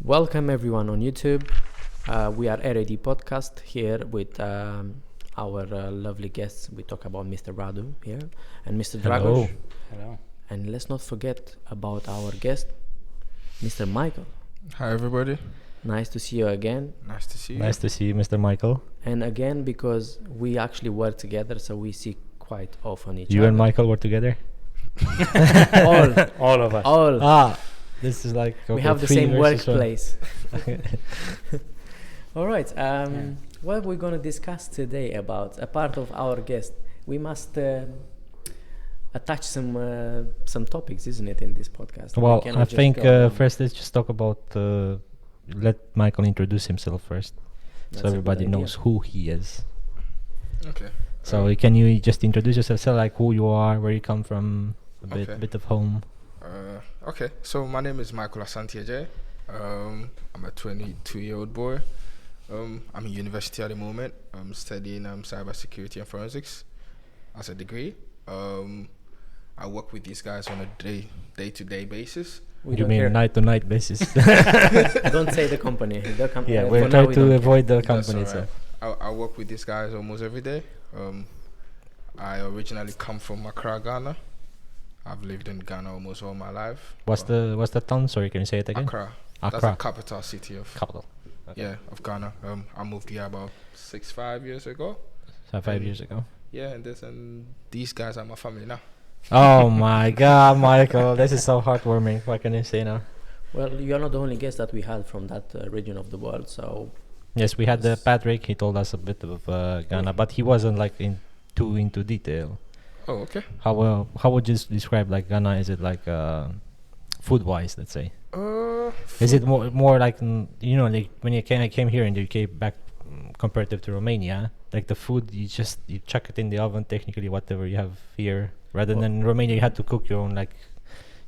Welcome everyone on YouTube. We are RAD podcast here with our lovely guests. We talk about Mr. Radu here and Mr. Dragos. Hello. And let's not forget about our guest, Mr. Michael. Hi everybody. Nice to see you again. Nice to see you. Nice to see you, Mr. Michael. And again, because we actually work together, so we see quite often each other. You and Michael were together? All of us. All. This is like We have the same workplace. All right. What we're going to discuss today about, a part of our guest, we must attach some topics, isn't it, in this podcast? Well, I think first let's just talk about, let Michael introduce himself first. That's so everybody knows who he is. Okay. So can you just introduce yourself, say like who you are, where you come from, a bit of home? Okay, so my name is Michael Asante. I'm a 22-year-old boy. I'm in university at the moment. I'm studying cybersecurity and forensics as a degree. I work with these guys on a day-to-day basis. You mean night-to-night basis? Don't say the company. Yeah, we're trying to avoid the company. Right. So I work with these guys almost every day. I originally come from Accra, Ghana. I've lived in Ghana almost all my life. What's the town? Sorry, can you say it again? Accra. That's the capital city of of Ghana. I moved here about 5 years ago. So 5 years ago. Yeah, and these guys are my family now. Oh my God, Michael, this is so heartwarming. What can you say now? Well, you're not the only guest that we had from that region of the world, so... Yes, we had Patrick. He told us a bit of Ghana, but he wasn't like into detail. Oh, okay. How would you describe like Ghana? Is it like food-wise, let's say? Is it more like like when you came here in the UK back comparative to Romania? Like the food, you chuck it in the oven. Technically, whatever you have here, rather than Romania, you had to cook your own. Like,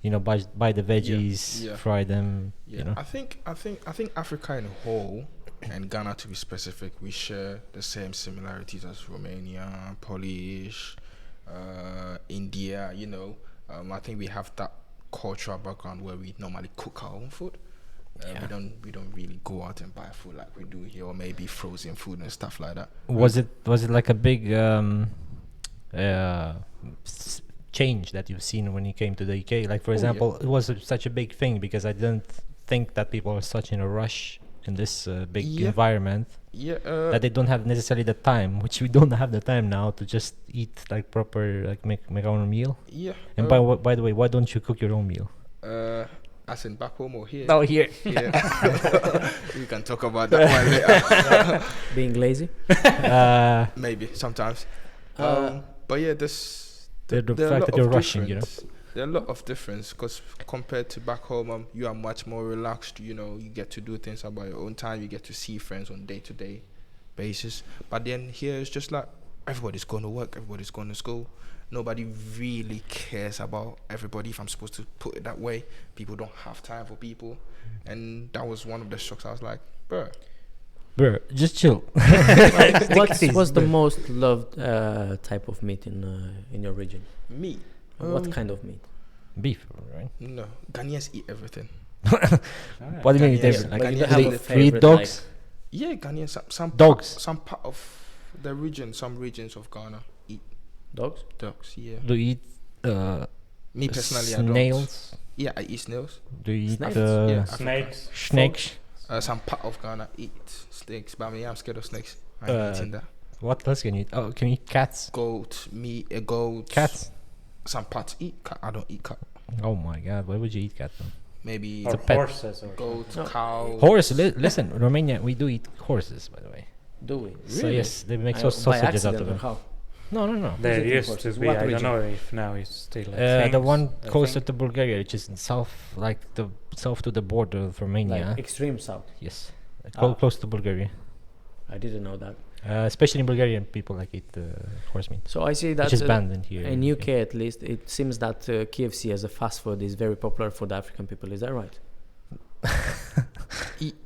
buy the veggies, fry them. Yeah, I think Africa in a whole, and Ghana to be specific, we share the same similarities as Romania, Polish. India, I think we have that cultural background where we normally cook our own food. We don't really go out and buy food like we do here, or maybe frozen food and stuff like that. Was it like a big change that you've seen when you came to the UK? Like for example, it was such a big thing because I didn't think that people are such in a rush in this big environment. That they don't have necessarily the time, which we don't have the time now to just eat like proper, like make our own meal. Yeah. And by the way, why don't you cook your own meal? As in back home or here? No, here. Yeah. We can talk about that one later. Being lazy? Maybe sometimes. But yeah, the fact that you're rushing, there are a lot of difference because compared to back home, you are much more relaxed. You get to do things about your own time. You get to see friends on day-to-day basis. But then here it's just like everybody's going to work, everybody's going to school. Nobody really cares about everybody, if I'm supposed to put it that way. People don't have time for people, and that was one of the shocks. I was like, bro, just chill. What's the most loved type of meat in your region? Meat. What kind of meat? Beef, right? No, Ghanaians eat everything. What do you mean? Ghanaians eat dogs? Yeah, Ghanaians. Some dogs. Some part of the region, some regions of Ghana eat dogs. Dogs, yeah. Do you eat me personally, snails? I don't. Yeah, I eat snails. Do you eat snakes? Snakes. Some part of Ghana eat snakes, but I'm scared of snakes. I'm eating that. What else can you eat? Oh, can you eat cats? Goat, goat. Cats. Some parts eat cat. I don't eat cat. Oh my God! Why would you eat cat though? Maybe it's a pet. Horses or goat, cow. Horse. Listen, Romania, we do eat horses, by the way. Do we? So really? Yes, they make sausages out of them. How? No. There used to be. I don't know if now it's still. The one closer to Bulgaria, which is in south, like the south to the border of Romania. Like extreme south. Yes, close to Bulgaria. I didn't know that. Especially in Bulgarian people like eat horse meat. So I see that which is banned in here. In UK at least, it seems that KFC as a fast food is very popular for the African people. Is that right?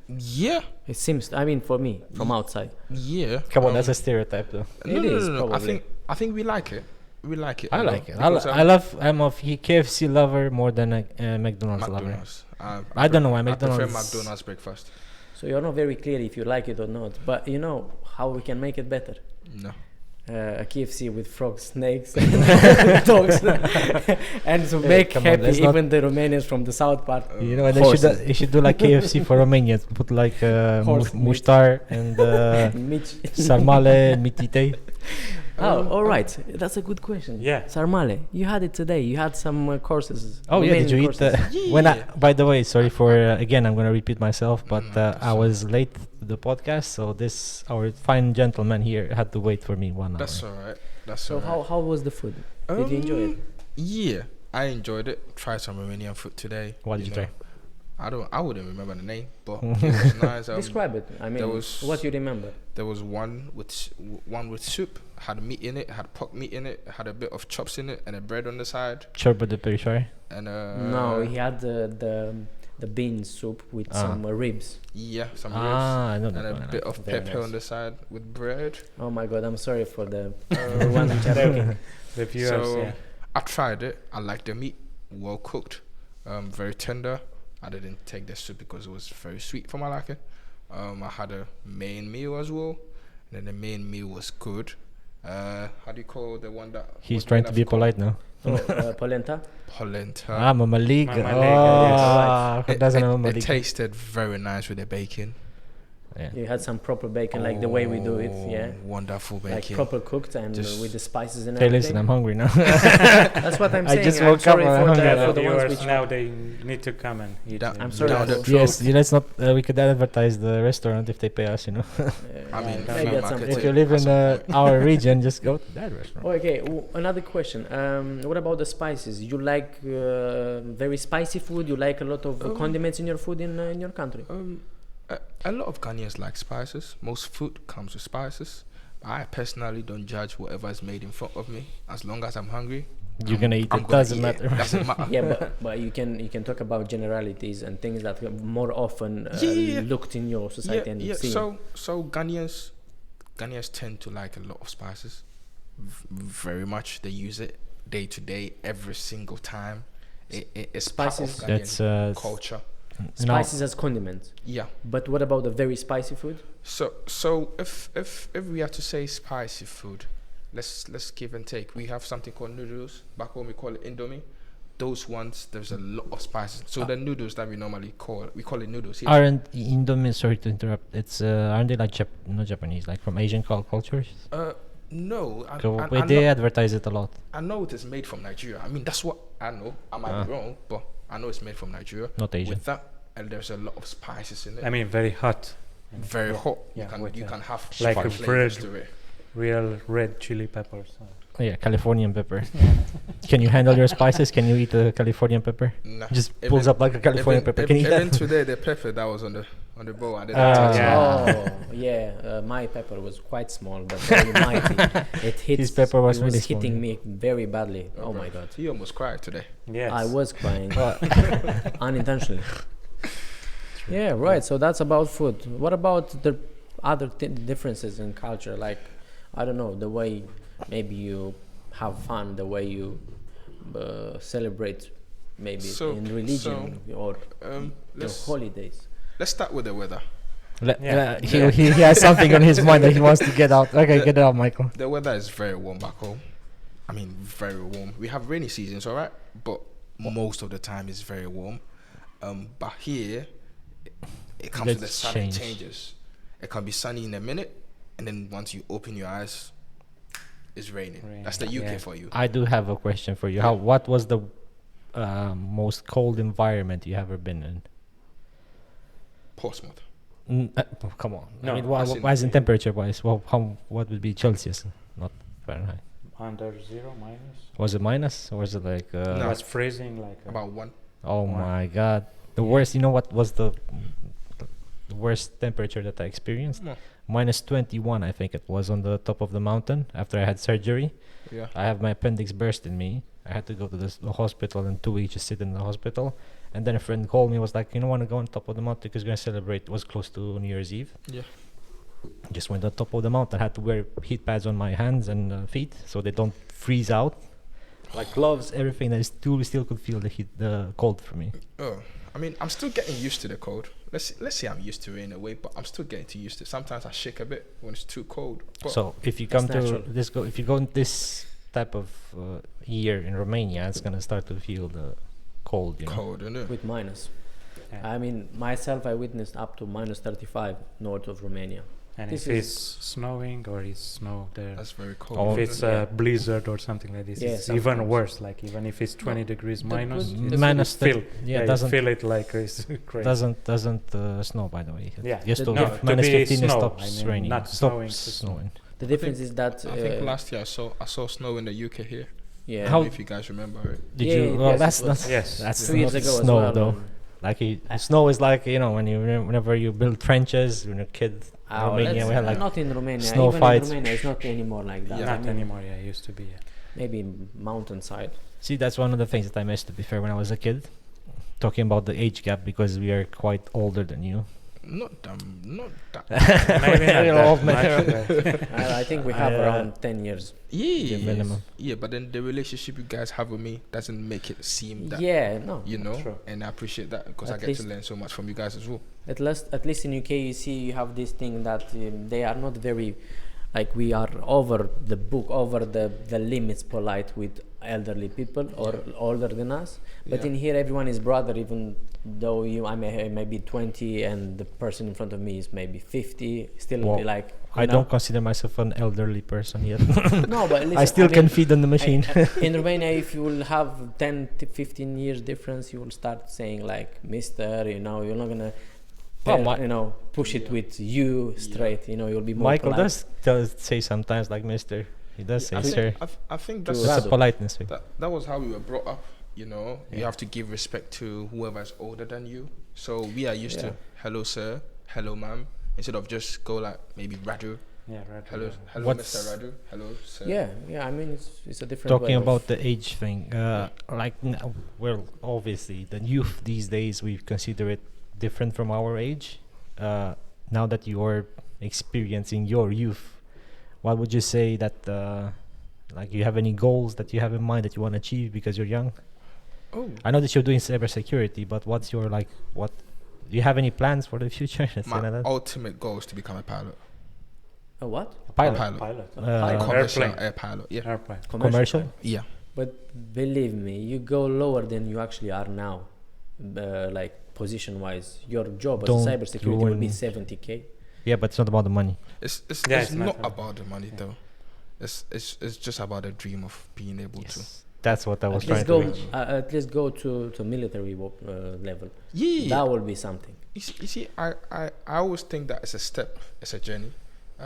Yeah. It seems. I mean, for me, from outside. Yeah. Come on, that's a stereotype though. No. I think we like it. We like it. I like it. I'm a KFC lover more than a McDonald's lover. I don't know. I prefer McDonald's. McDonald's breakfast. So you're not very clear if you like it or not. But you know how we can make it better. No. A KFC with frogs, snakes, and dogs, and to make come on, happy let's not- even the Romanians from the south part. You know, they Horses. should do like KFC for Romanians. Put like Horse meat. mushtar and Mitch. sarmale, mitite. Oh, all right. That's a good question. Yeah. Sarmale, you had it today. You had some courses. Oh yeah, did Romanian you eat? courses. When I, by the way, sorry for again, I'm gonna repeat myself, but I was late to the podcast, so this our fine gentleman here had to wait for me 1 hour. That's alright. That's So alright. how was the food? Did you enjoy it? Yeah, I enjoyed it. Tried some Romanian food today. What did you try? I wouldn't remember the name, but it was nice. Describe it. I mean, there was- what you remember. There was one with soup, had meat in it, had pork meat in it, had a bit of chops in it, and a bread on the side. Chorba de periscoare. And No, he had the bean soup with some ribs. yeah, some I know ribs, and that a one. bit of Very pepper nice. on the side with bread. Oh my god, I'm sorry for the ones which are cooking. The viewers, So yeah. I tried it. I liked the meat, well cooked, very tender. I didn't take the soup because it was very sweet for my liking. I had a main meal as well, and then the main meal was good. How do you call the one that He's was trying made to of be corn? polite now. Polenta. Polenta. Mama League. Mama Oh, League, who doesn't know Mama It League? tasted very nice with the bacon. Yeah. You had some proper bacon, like the way we do it, yeah. Wonderful bacon. Like proper cooked and Just- with the spices and Hey, everything. listen, I'm hungry now. That's what I'm I saying. just I'm woke up sorry and I'm for hungry the, now. for The the ones viewers which now they need to come and eat. That- I'm sorry. down the Yes, throat. let's not. We could advertise the restaurant if they pay us. You know, I mean, maybe free at some marketing. point. if you live At in some point. our region, just go to that restaurant. Okay, another question. What about the spices? You like very spicy food? You like a lot of condiments in your food in your country? A lot of Ghanaians like spices. Most food comes with spices. I personally don't judge whatever is made in front of me. As long as I'm hungry, You're gonna eat I'm it. gonna Doesn't eat matter. It. Doesn't matter. Yeah, but you can talk about generalities and things that are more often Yeah. looked in your society and Yeah. seen. So Ghanaians tend to like a lot of spices. Very much. They use it day to day, every single time. It's Spices. part of That's Ghanaian culture. Spices as condiments. Yeah. But what about the very spicy food? So if we have to say spicy food, let's give and take. We have something called noodles. Back home we call it Indomie. Those ones, there's a lot of spices. So the noodles that we normally call it noodles here. Aren't Indomie? Sorry to interrupt. It's aren't they like not Japanese, like from Asian cultures? No, They advertise it a lot. I know it is made from Nigeria. I mean, that's what I know. I might be wrong, but I know it's made from Nigeria. Not Asian. With that, and there's a lot of spices in it. I mean, very hot. Very hot. Yeah, with you can have like spice a flavors bread. to it. Real red chili peppers. Oh, yeah, Californian pepper. Can you handle your spices? Can you eat a Californian pepper? Nah. Just pulls up like a Californian pepper. Can you eat even that? today, the pepper that was on the bowl, I didn't Ah, touch it. yeah. Oh, yeah. My pepper was quite small, but very mighty. It hit. His pepper was it really small, hitting yeah. me very badly. Oh bro. my god. He almost cried today. Yes. I was crying unintentionally. Yeah, right. So that's about food. What about the other differences in culture? Like, I don't know, the way maybe you have fun, the way you celebrate, maybe So- in religion or your Let's holidays. start with the weather. He has something on his mind that he wants to get out. Okay, get it out, Michael. The weather is very warm back home. I mean, very warm. We have rainy seasons, all right, but most of the time it's very warm. But here, it comes with the Let's sun. change. It changes. It can be sunny in a minute, and then once you open your eyes, it's raining. Raining, That's the UK yeah. for you. I do have a question for you. What was the most cold environment you ever been in? Portsmouth. Come on. No, I mean, as in temperature wise, what would be Celsius, not Fahrenheit? Under zero, minus. Was it minus or was it like? It No. was freezing like. About one. Oh Wow. my God! The worst. You know what was the worst temperature that I experienced? No. Minus 21, I think it was, on the top of the mountain after I had surgery. Yeah. I have my appendix burst in me. I had to go to the hospital, and 2 weeks just sit in the hospital. And then a friend called me, was like, you don't want to go on top of the mountain because we're going to celebrate. It was close to New Year's Eve. Yeah. Just went on top of the mountain. I had to wear heat pads on my hands and feet so they don't freeze out. Like gloves, everything. I still could feel the heat, the cold for me. Oh, I mean, I'm still getting used to the cold. Let's say I'm used to it in a way, but I'm still getting used to it. Sometimes I shake a bit when it's too cold. But So if you That's come to natural. if you go in this type of year in Romania, it's gonna start to feel the cold, you know. cold, isn't it? With minus. Yeah. I mean, myself, I witnessed up to minus 35 north of Romania. And This if is- it's snowing or it's snow there, That's very cold. Oh, if isn't it's it? a blizzard or something like this, Yeah, it's even sometimes. worse. Like even if it's 20 degrees the minus, good- it's- Minus you feel, yeah, you doesn't feel it like it's crazy. doesn't snow, by the way. Yeah, Just the- to no, get to minus be 15 it snow, stops I mean, raining. not Stops snowing to snow. snowing. The difference is that I think last year I saw snow in the UK here. yeah, I How- don't know if you guys remember it. Did Yeah, you? Well, yes, that's it was. that's Yes. that's 2 years not ago as snow well. though. Like snow is like, you know, whenever you build trenches when you're a kid. Romania, we had like not in Romania. snow Even fights. in Romania, it's not anymore like that. Yeah. I Not mean, anymore. Yeah, it used to be. Yeah. maybe mountainside. See, that's one of the things that I missed, to be fair, when I was a kid. Talking about the age gap, because we are quite older than you. Not that. Maybe not You're that old man. much, but I think we have I, around 10 years. Yeah, The minimum. Yeah, but then the relationship you guys have with me doesn't make it seem that. Yeah, no. You know, True. and I appreciate that because I At get least- to learn so much from you guys as well. At least in UK, you see, you have this thing that they are not very, like we are over the book, over the limits polite with elderly people or older than us. But Yeah. in here, everyone is brother, even though I may be 20 and the person in front of me is maybe 50. Still Well, be like. I you know? don't consider myself an elderly person yet. No, but listen, I still mean, can feed on the machine. in Romania, if you will have 10 to 15 years difference, you will start saying like Mister. You know, you're not gonna. Well, my- you know, push it Yeah. with you straight. You know, you'll be more Michael polite. does say sometimes like Mister. He does say I think, sir. I think To that's That's a Radu. politeness thing. that was how we were brought up. You know, you Yeah. have to give respect to whoever is older than you. So we are used Yeah. to hello sir, hello ma'am, instead of just go like maybe Radu, yeah, right. hello What's- Mr. Radu, hello sir. Yeah. I mean, it's a different. Talking way of- about the age thing, like well, obviously the youth these days we consider it different from our age. Now that you are experiencing your youth, what would you say that like you have any goals that you have in mind that you want to achieve because you're young? Oh, I know that you're doing cybersecurity, but what's your like what? Do you have any plans for the future? Let's say my like that. ultimate goal is to become a pilot. a what? Pilot. Pilot. Pilot. Commercial Airplane. air pilot. Yeah. Airplane. Commercial? Yeah. But believe me, you go lower than you actually are now, like position-wise. Your job as Don't a cybersecurity will be ruin- 70k. Yeah, but it's not about the money. It's Yeah, it's it's not not- about the money yeah. though. It's just about the dream of being able to. Yes, that's what I was At trying least to go. reach. At least go to military level. Yeah. That will be something. You see, I always think that it's a step, it's a journey.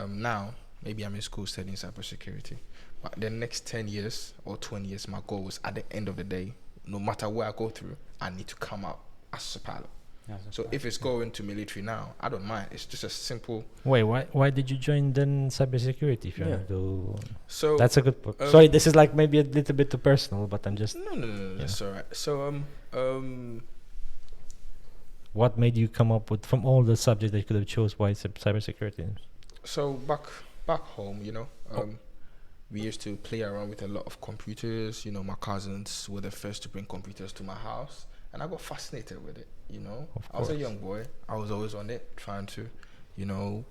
Now, maybe I'm in school studying cybersecurity, but the next 10 years or 20 years, my goal is at the end of the day, no matter where I go through, I need to come out as a pilot. Yeah, So if it's going to military now, I don't mind. It's just a simple. Wait, why did you join then cybersecurity? If you Yeah. want to, So that's a good. Sorry, this is like maybe a little bit too personal, but I'm just. no, that's all right. So What made you come up with from all the subjects that you could have chose? Why cybersecurity? So back home, you know, we used to play around with a lot of computers. You know, my cousins were the first to bring computers to my house, and I got fascinated with it. You know, Of I was a course. young boy. I was always on it, trying to, you know,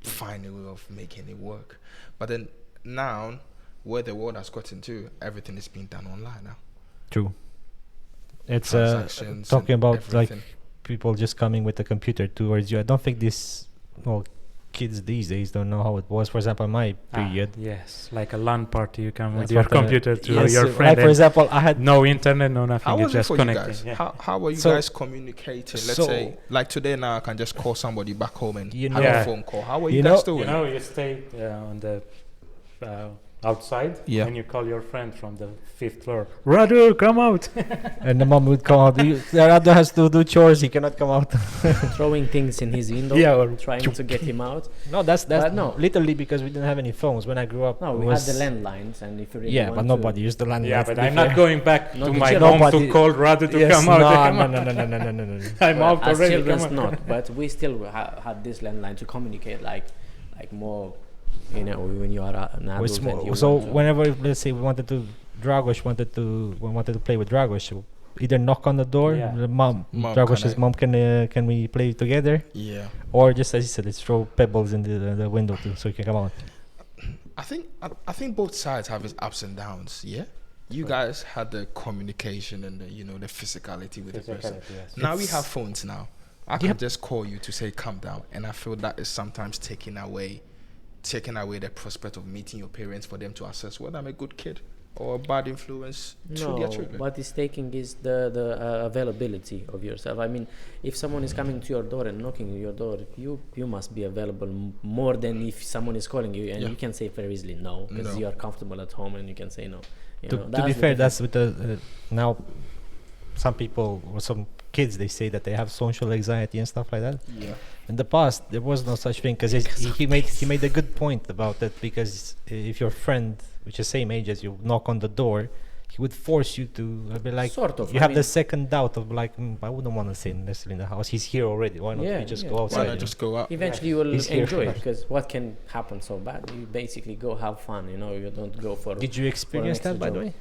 find a way of making it work. But then now, where the world has gotten to, everything is being done online now. True. It's Transactions talking and about everything. like people just coming with a computer towards you. I don't think this. Well, kids these days don't know how it was. For example, my period. Yes, like a LAN party. You come with That's your what I- computer to Yes, your like friend. for and example, I had no internet, no nothing. How You was it just for you connecting. guys? Yeah. How were you So- guys communicating? Let's so- say, like today now, I can just call somebody back home and You have know- a Yeah. phone call. How were you You guys know- doing? You know, you stay on the outside, Yeah. and you call your friend from the 5th floor. Radu, come out! and the mom would come out. Radu has to do chores. He cannot come out. Throwing things in his window. Yeah, or trying to get him out. No, that's But no. literally because we didn't have any phones when I grew up. No, it we was- had the landlines, and if you really Yeah, want but to- nobody used the landline. Yeah, to but be I'm fair. not going back No, to the my children- home Nobody- to call Radu to Yes, come out. no, Come no, on. no. I'm Well, out as already. children's Come on. not, but we still had this landline to communicate like more, you know, when you are an adult. Was and more, you so want to- whenever let's say we wanted to play with Dragos, either knock on the door, Yeah. the mom Mom, Dragos' can I- mom, can we play together? Yeah. Or just as you said, let's throw pebbles in the window too, so you can come out. I think both sides have its ups and downs. Yeah. You guys had the communication and the, the physicality with the person. Physicality, yes. Now we It's- have phones now. I can just call you to say calm down, and I feel that is sometimes taking away the prospect of meeting your parents for them to assess whether I'm a good kid or a bad influence to their No, children. what is taking is the availability of yourself. I mean, if someone is coming to your door and knocking on your door, you must be available more than if someone is calling you, and Yeah. you can say very easily no because No. you are comfortable at home and you can say no. You To know, be that's the fair, difference. that's with the now. Some people or some kids, they say that they have social anxiety and stuff like that. Yeah. In the past, there was no such thing because he made a good point about that, because if your friend, which is same age as you, knock on the door, he would force you to be like, Sort of, you I have mean- the second doubt of like, I wouldn't want to stay necessarily in the house. He's here already. Why not Yeah, we just yeah. go Why outside? not you know? just go out? Eventually, you will He's here enjoy it first. because what can happen so bad? You basically go have fun. You don't go for. Did you experience extra that, by the job. way?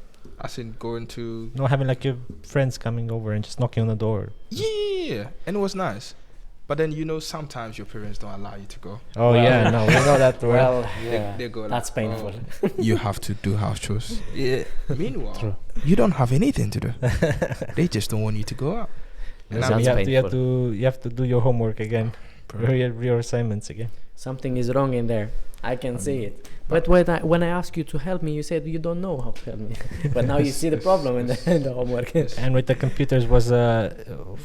As in going to No, having like your friends coming over and just knocking on the door. yeah, and it was nice. But then sometimes your parents don't allow you to go. Oh yeah, no, we know that well. Well, Yeah. They go that's like, painful. "Oh, you have to do house chores. Yeah. Meanwhile, True. you don't have anything to do. They just don't want you to go out. And So I Sounds mean, you have to do your homework again, bro, your assignments again. Something is wrong in there. I can see it. But when I ask you to help me, you said you don't know how to help me. But now you see the problem in the homework. And with the computers was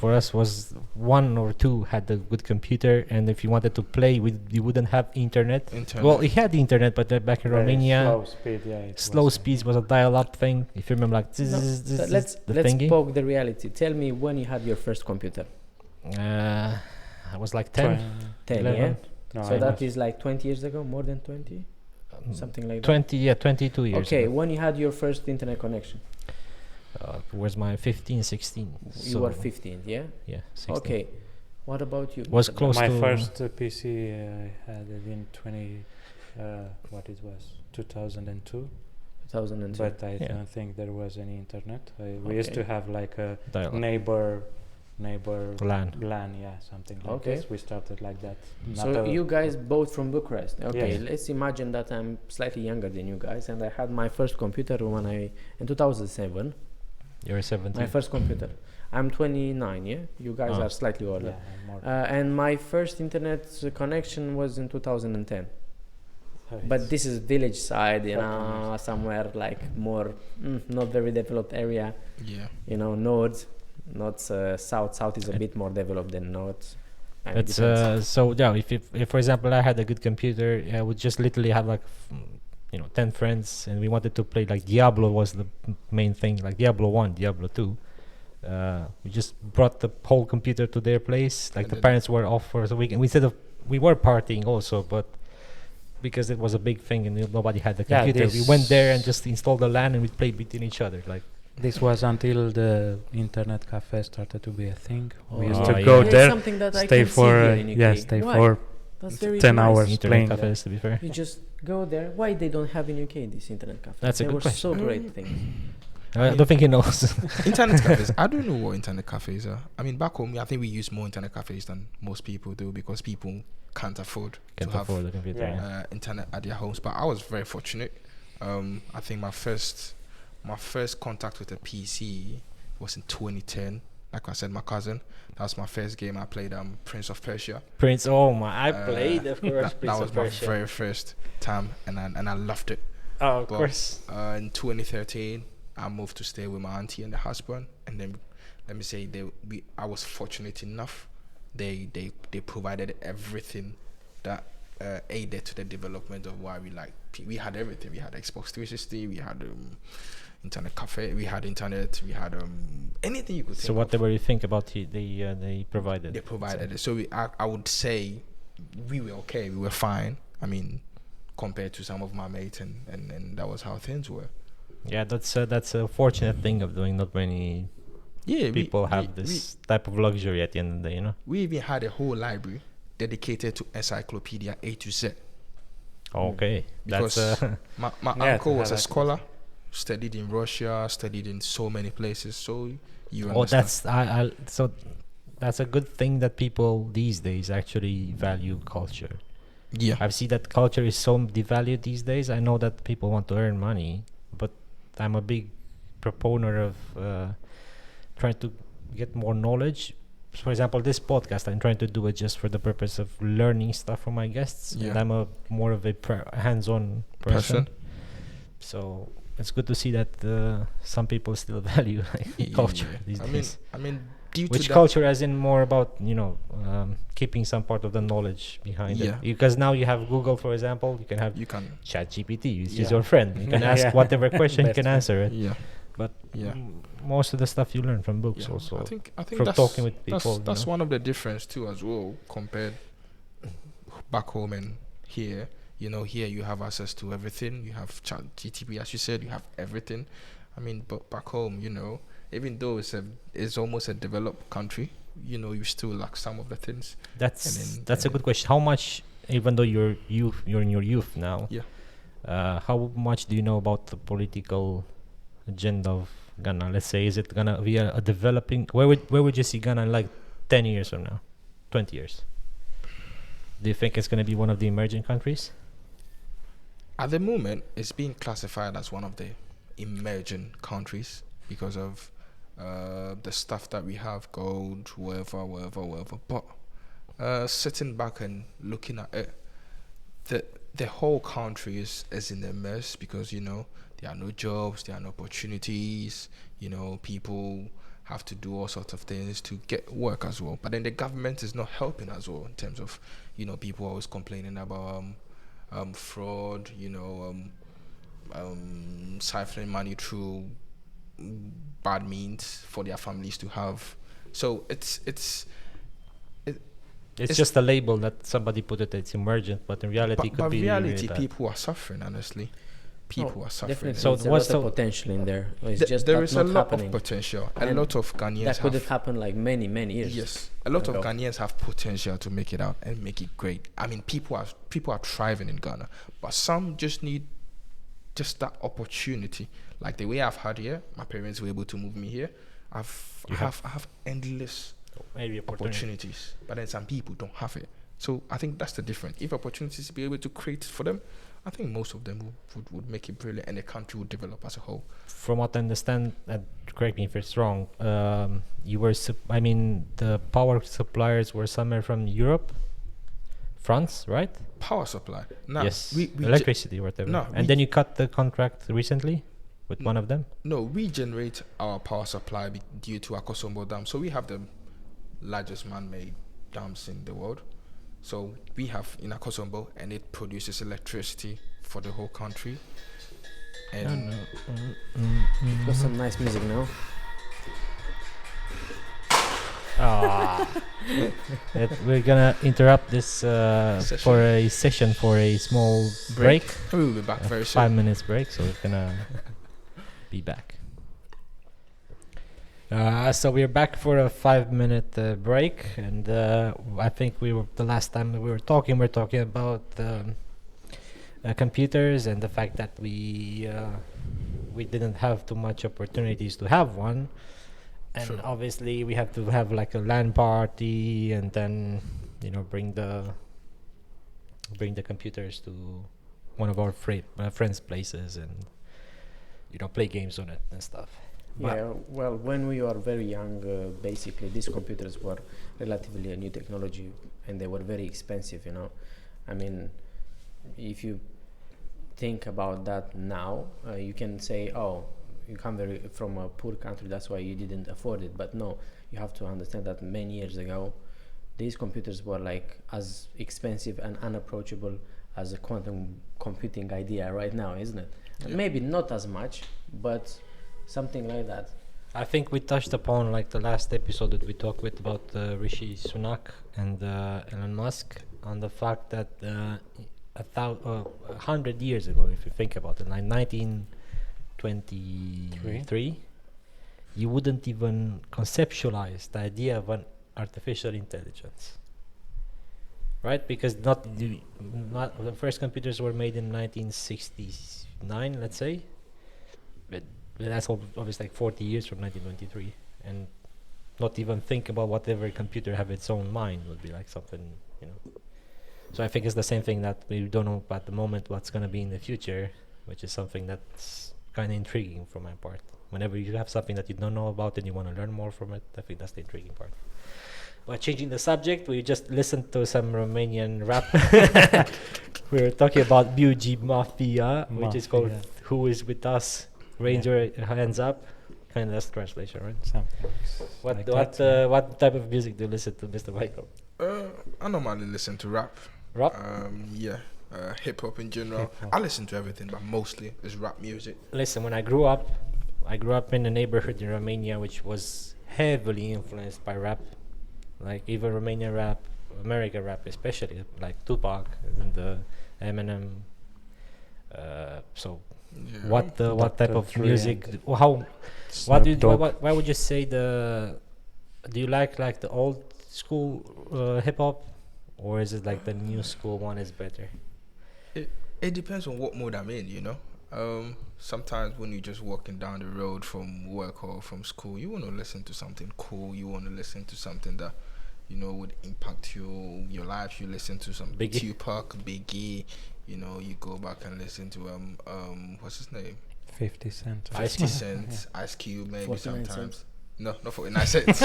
for us was one or two had the good computer, and if you wanted to play, you wouldn't have internet. internet. Well, it had internet, but back in Very Romania, slow speed, yeah. it slow was, speeds was a dial-up thing. If you remember, like No, the let's thingy. poke the reality. Tell me when you had your first computer. I was like 10, 10, 11. yeah? No, So I that was- is like 20 years ago, more than 20? Something like that. 20, yeah, 22 years. Okay, ago. when you had your first internet connection? Was my 15, 16. You so were 15, yeah? Yeah, 16. Okay. What about you? Was Mr. close my to first PC I had it in 2002, 2002. but I Yeah. don't think there was any internet. We used Okay. to have like a dial-up. neighbor LAN. LAN, yeah, something like Okay. this. We started like that. So you guys both from Bucharest. Okay, Yes. let's imagine that I'm slightly younger than you guys, and I had my first computer in 2007. You're 17. My first computer. I'm 29. Yeah, you guys Ah. are slightly yeah, older. I'm more. And my first internet connection was in 2010. Oh, But it's- this is village side, Okay. somewhere like more not very developed area. yeah. North, not south. South is a bit more developed than north. And It's depends. so yeah. If for example I had a good computer, I would just literally have like 10 friends, and we wanted to play like Diablo was the main thing, like Diablo 1, Diablo 2. We just brought the whole computer to their place. Like And the then- parents were off for the weekend. We were partying also, but because it was a big thing and nobody had the Yeah, computer, we went there and this- just installed the LAN and we played between each other. Like This was until the internet cafe started to be a thing. We used Oh, to yeah. go Yeah, it's there, something that I stay can for see here in UK. stay Why? for That's very 10 nice. hours. internet playing cafes, to be fair. You just go there. Why they don't have in UK this internet cafe? That's a they good were question. so great things. I don't think he knows. Internet cafes. I don't know what internet cafes are. I mean, back home, I think we use more internet cafes than most people do because people can't afford Can't to have afford the computer. Yeah. Yeah. internet at their homes. But I was very fortunate. I think my first contact with a PC was in 2010. Like I said, my cousin. That was my first game. I played Prince of Persia. Prince, oh my! I Uh, played, of course. That Prince was of my Persia. very first time, and I loved it. Oh, of But, course. In 2013, I moved to stay with my auntie and the husband, and then let me say I was fortunate enough. They provided everything that aided to the development of why we had everything. We had Xbox 360, we had internet cafe, we had internet, we had anything you could think So of. whatever you think about they provided. They provided it. So I would say we were okay. We were fine. I mean, compared to some of my mates, and that was how things were. Yeah, that's a fortunate thing of doing. Not many Yeah, people have this type of luxury at the end of the day, you know. We even had a whole library dedicated to encyclopedia A to Z. Okay, Because that's my Yeah, uncle to was a have scholar. studied in Russia, studied in so many places. So you Oh, understand. so that's a good thing that people these days actually value culture. Yeah. I've seen that culture is so devalued these days. I know that people want to earn money, but I'm a big proponent of trying to get more knowledge. For example, this podcast, I'm trying to do it just for the purpose of learning stuff from my guests. Yeah. And I'm a more of a hands-on person. So it's good to see that some people still value culture these days. I mean, due to Which that, culture, as in more about keeping some part of the knowledge behind it. Because now you have Google, for example. You can have you can. ChatGPT, which is Yeah. your friend. You can ask whatever question, you Best can friend. answer it. Yeah. But Yeah. most of the stuff you learn from books Yeah. also. I think from that's, talking with people, you That's know. one of the difference too, as well, compared back home and here. You know, here you have access to everything. You have chat GTP, as you said. You have everything. I mean, but back home, you know, even though it's almost a developed country, you know, you still lack some of the things. That's a good question. How much, even though you're in your youth now, Yeah. how much do you know about the political agenda of Ghana? Let's say, is it gonna be a developing? Where would you see Ghana in like 10 years from now, 20 years? Do you think it's gonna be one of the emerging countries? At the moment, it's being classified as one of the emerging countries because of the stuff that we have, gold, whatever. But sitting back and looking at it, the whole country is in a mess because, you know, there are no jobs, there are no opportunities, you know, people have to do all sorts of things to get work as well. But then the government is not helping as well in terms of, you know, people always complaining about fraud, you know, siphoning money through bad means for their families to have. So it's just a label that somebody put it. It's emergent, but in reality, it could but be reality, really bad. people are suffering. Honestly, people are suffering. Definitely, So so what's there's a lot the- of potential in there. It's Th- just there that's is a not lot happening. of potential. A And lot of Ghanaians That could have have. happened like many years. Yes, a lot of ago. Ghanaians have potential to make it out and make it great. I mean, people are thriving in Ghana, but some just need just that opportunity. Like the way I've had here, my parents were able to move me here. I have endless Maybe opportunities, but then some people don't have it. So I think that's the difference. If opportunities to be able to create for them, I think most of them would make it brilliant, and the country would develop as a whole. From what I understand, and correct me if it's wrong, the power suppliers were somewhere from Europe, France, right? Power supply. Now, Yes, we electricity, whatever. No, and then you cut the contract recently with one of them. we generate our power supply due to Akosombo Dam. So we have the largest man-made dams in the world. So we have in Akosombo, and it produces electricity for the whole country. And Got some nice music now. We're gonna interrupt this for a session for a small break. we will be back very soon. 5 minutes break, so we're gonna be back. So we're back for a 5-minute break, and I think the last time we were talking about computers and the fact that we didn't have too much opportunities to have one, and True. obviously we have to have like a LAN party, and then bring the computers to one of our friends' places and play games on it and stuff. Yeah, well, when we were very young, basically these computers were relatively a new technology, and they were very expensive, I mean, if you think about that now, you can say, oh, you come from a poor country, that's why you didn't afford it. But no, you have to understand that many years ago, these computers were like as expensive and unapproachable as a quantum computing idea right now, isn't it? Yeah. Maybe not as much, but something like that. I think we touched upon like the last episode that we talked about Rishi Sunak and Elon Musk on the fact that 100 years ago, if you think about it, like 1923, you wouldn't even conceptualize the idea of an artificial intelligence, right? Because not the first computers were made in 1969, let's say. but that's obviously like 40 years from 1923, and not even think about whatever computer have its own mind would be like something, you know. So I think it's the same thing that we don't know at the moment what's going to be in the future, which is something that's kind of intriguing from my part. Whenever you have something that you don't know about and you want to learn more from it, I think that's the intriguing part. But changing the subject, we just listened to some Romanian rap. We were talking about BUG Mafia, which is called Who Is With Us? Raise Your Hands Up. Kind of that's translation, right? Something. What type of music do you listen to, Mr. Michael? I normally listen to rap. Rap? Hip hop in general. Hip-hop. I listen to everything, but mostly it's rap music. Listen, when I grew up in a neighborhood in Romania which was heavily influenced by rap. Like even Romanian rap, American rap especially, like Tupac and Eminem. What type of Dr. music? Why would you say do you like the old school hip hop, or is it like the new school one is better? It depends on what mood I'm in, you know. Sometimes when you're just walking down the road from work or from school, you want to listen to something cool. You want to listen to something that, you know, would impact your life. You listen to some Biggie. Tupac, Biggie. You know, you go back and listen to what's his name? 50 Cent. 50 Cent, Ice Cube, maybe 49 sometimes. cents. No, not 49 cents.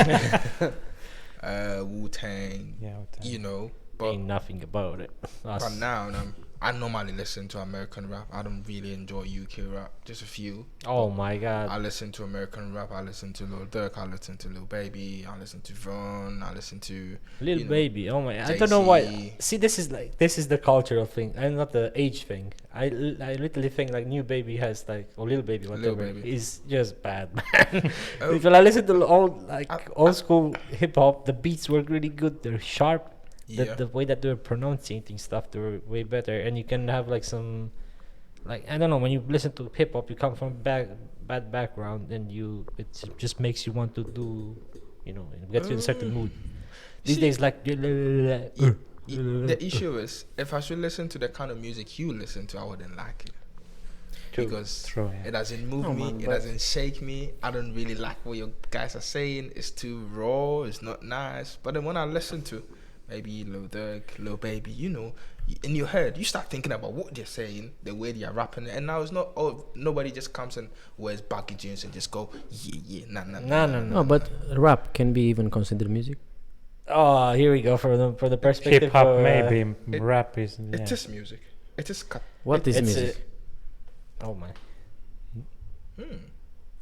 Wu-Tang. Yeah, Wu-Tang. You know, but Ain't nothing about it. but now I normally listen to American rap. I don't really enjoy UK rap. Just a few. Oh my God. I listen to American rap. I listen to Lil Durk. I listen to Lil Baby. I listen to Vaughn. I listen to Lil you know, Baby, oh my! I don't know why. Jay-Z. See, this is the cultural thing, and not the age thing. I literally think like New Baby has like, or Lil Baby, whatever, Baby. is just bad, man. Oh. Because I listen to old school hip hop, the beats were really good. They're sharp. Yeah. The way that they're pronouncing stuff, they're way better, and you can have like some, like I don't know, when you listen to hip hop, you come from bad background, and it just makes you want to do, you know, it gets you in a certain mood. These days, like the issue is, if I should listen to the kind of music you listen to, I wouldn't like it. Because True, yeah. it doesn't move No, me, man, it but- doesn't shake me. I don't really like what you guys are saying. It's too raw, it's not nice. But then when I listen to maybe Lil Durk, Lil Baby, you know, in your head, you start thinking about what they're saying, the way they're rapping. And now it's not, nobody just comes and wears baggy jeans and just go, nah. No. No, but rap can be even considered music. Oh, here we go for the perspective. Hip hop, of, maybe. it- Rap is. Yeah. It is music. It is cut. What is it's music? oh my! Hmm.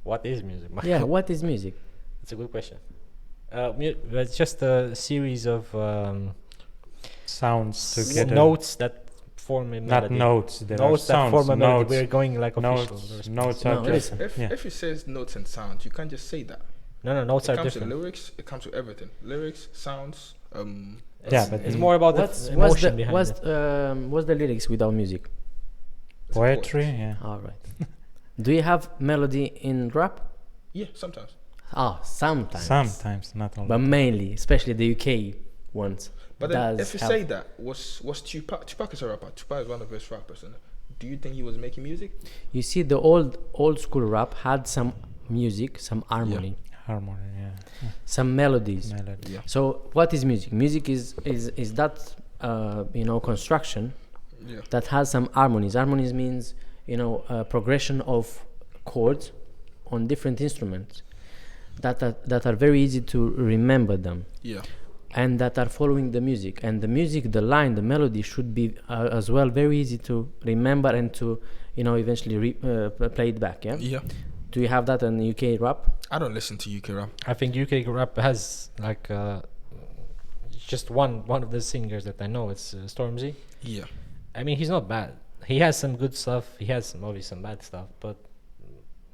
What is music? Yeah, what is music? It's a good question. It's just a series of Sounds together. notes that form a Not melody. notes. There Notes are that sounds. form a melody. Notes. We're going like official. Notes No, are just. listen. If Yeah. it says notes and sounds, you can't just say that. No, notes It are comes to different. lyrics, it comes to everything. Lyrics, sounds, Yeah, but It's more about What's the emotion behind what's it. what's the lyrics without music? Poetry. Yeah. All right. Do you have melody in rap? Yeah, sometimes. Sometimes. Sometimes, not all. But mainly, especially the UK ones. But then, does if you have- say that, was Tupac is a rapper. Tupac is one of the best rappers. And do you think he was making music? You see, the old school rap had some music, some harmony, Harmony. Yeah. some melodies. Melody. Yeah. So, what is music? Music is that construction Yeah. that has some harmonies. Harmonies means progression of chords on different instruments that are very easy to remember them, Yeah. and that are following the music. And the music, the line, the melody should be as well very easy to remember and to eventually play it back. Yeah. Yeah. Do you have that in UK rap? I don't listen to UK rap. I think UK rap has like just one of the singers that I know. It's Stormzy. Yeah. I mean, he's not bad. He has some good stuff. He has some bad stuff, but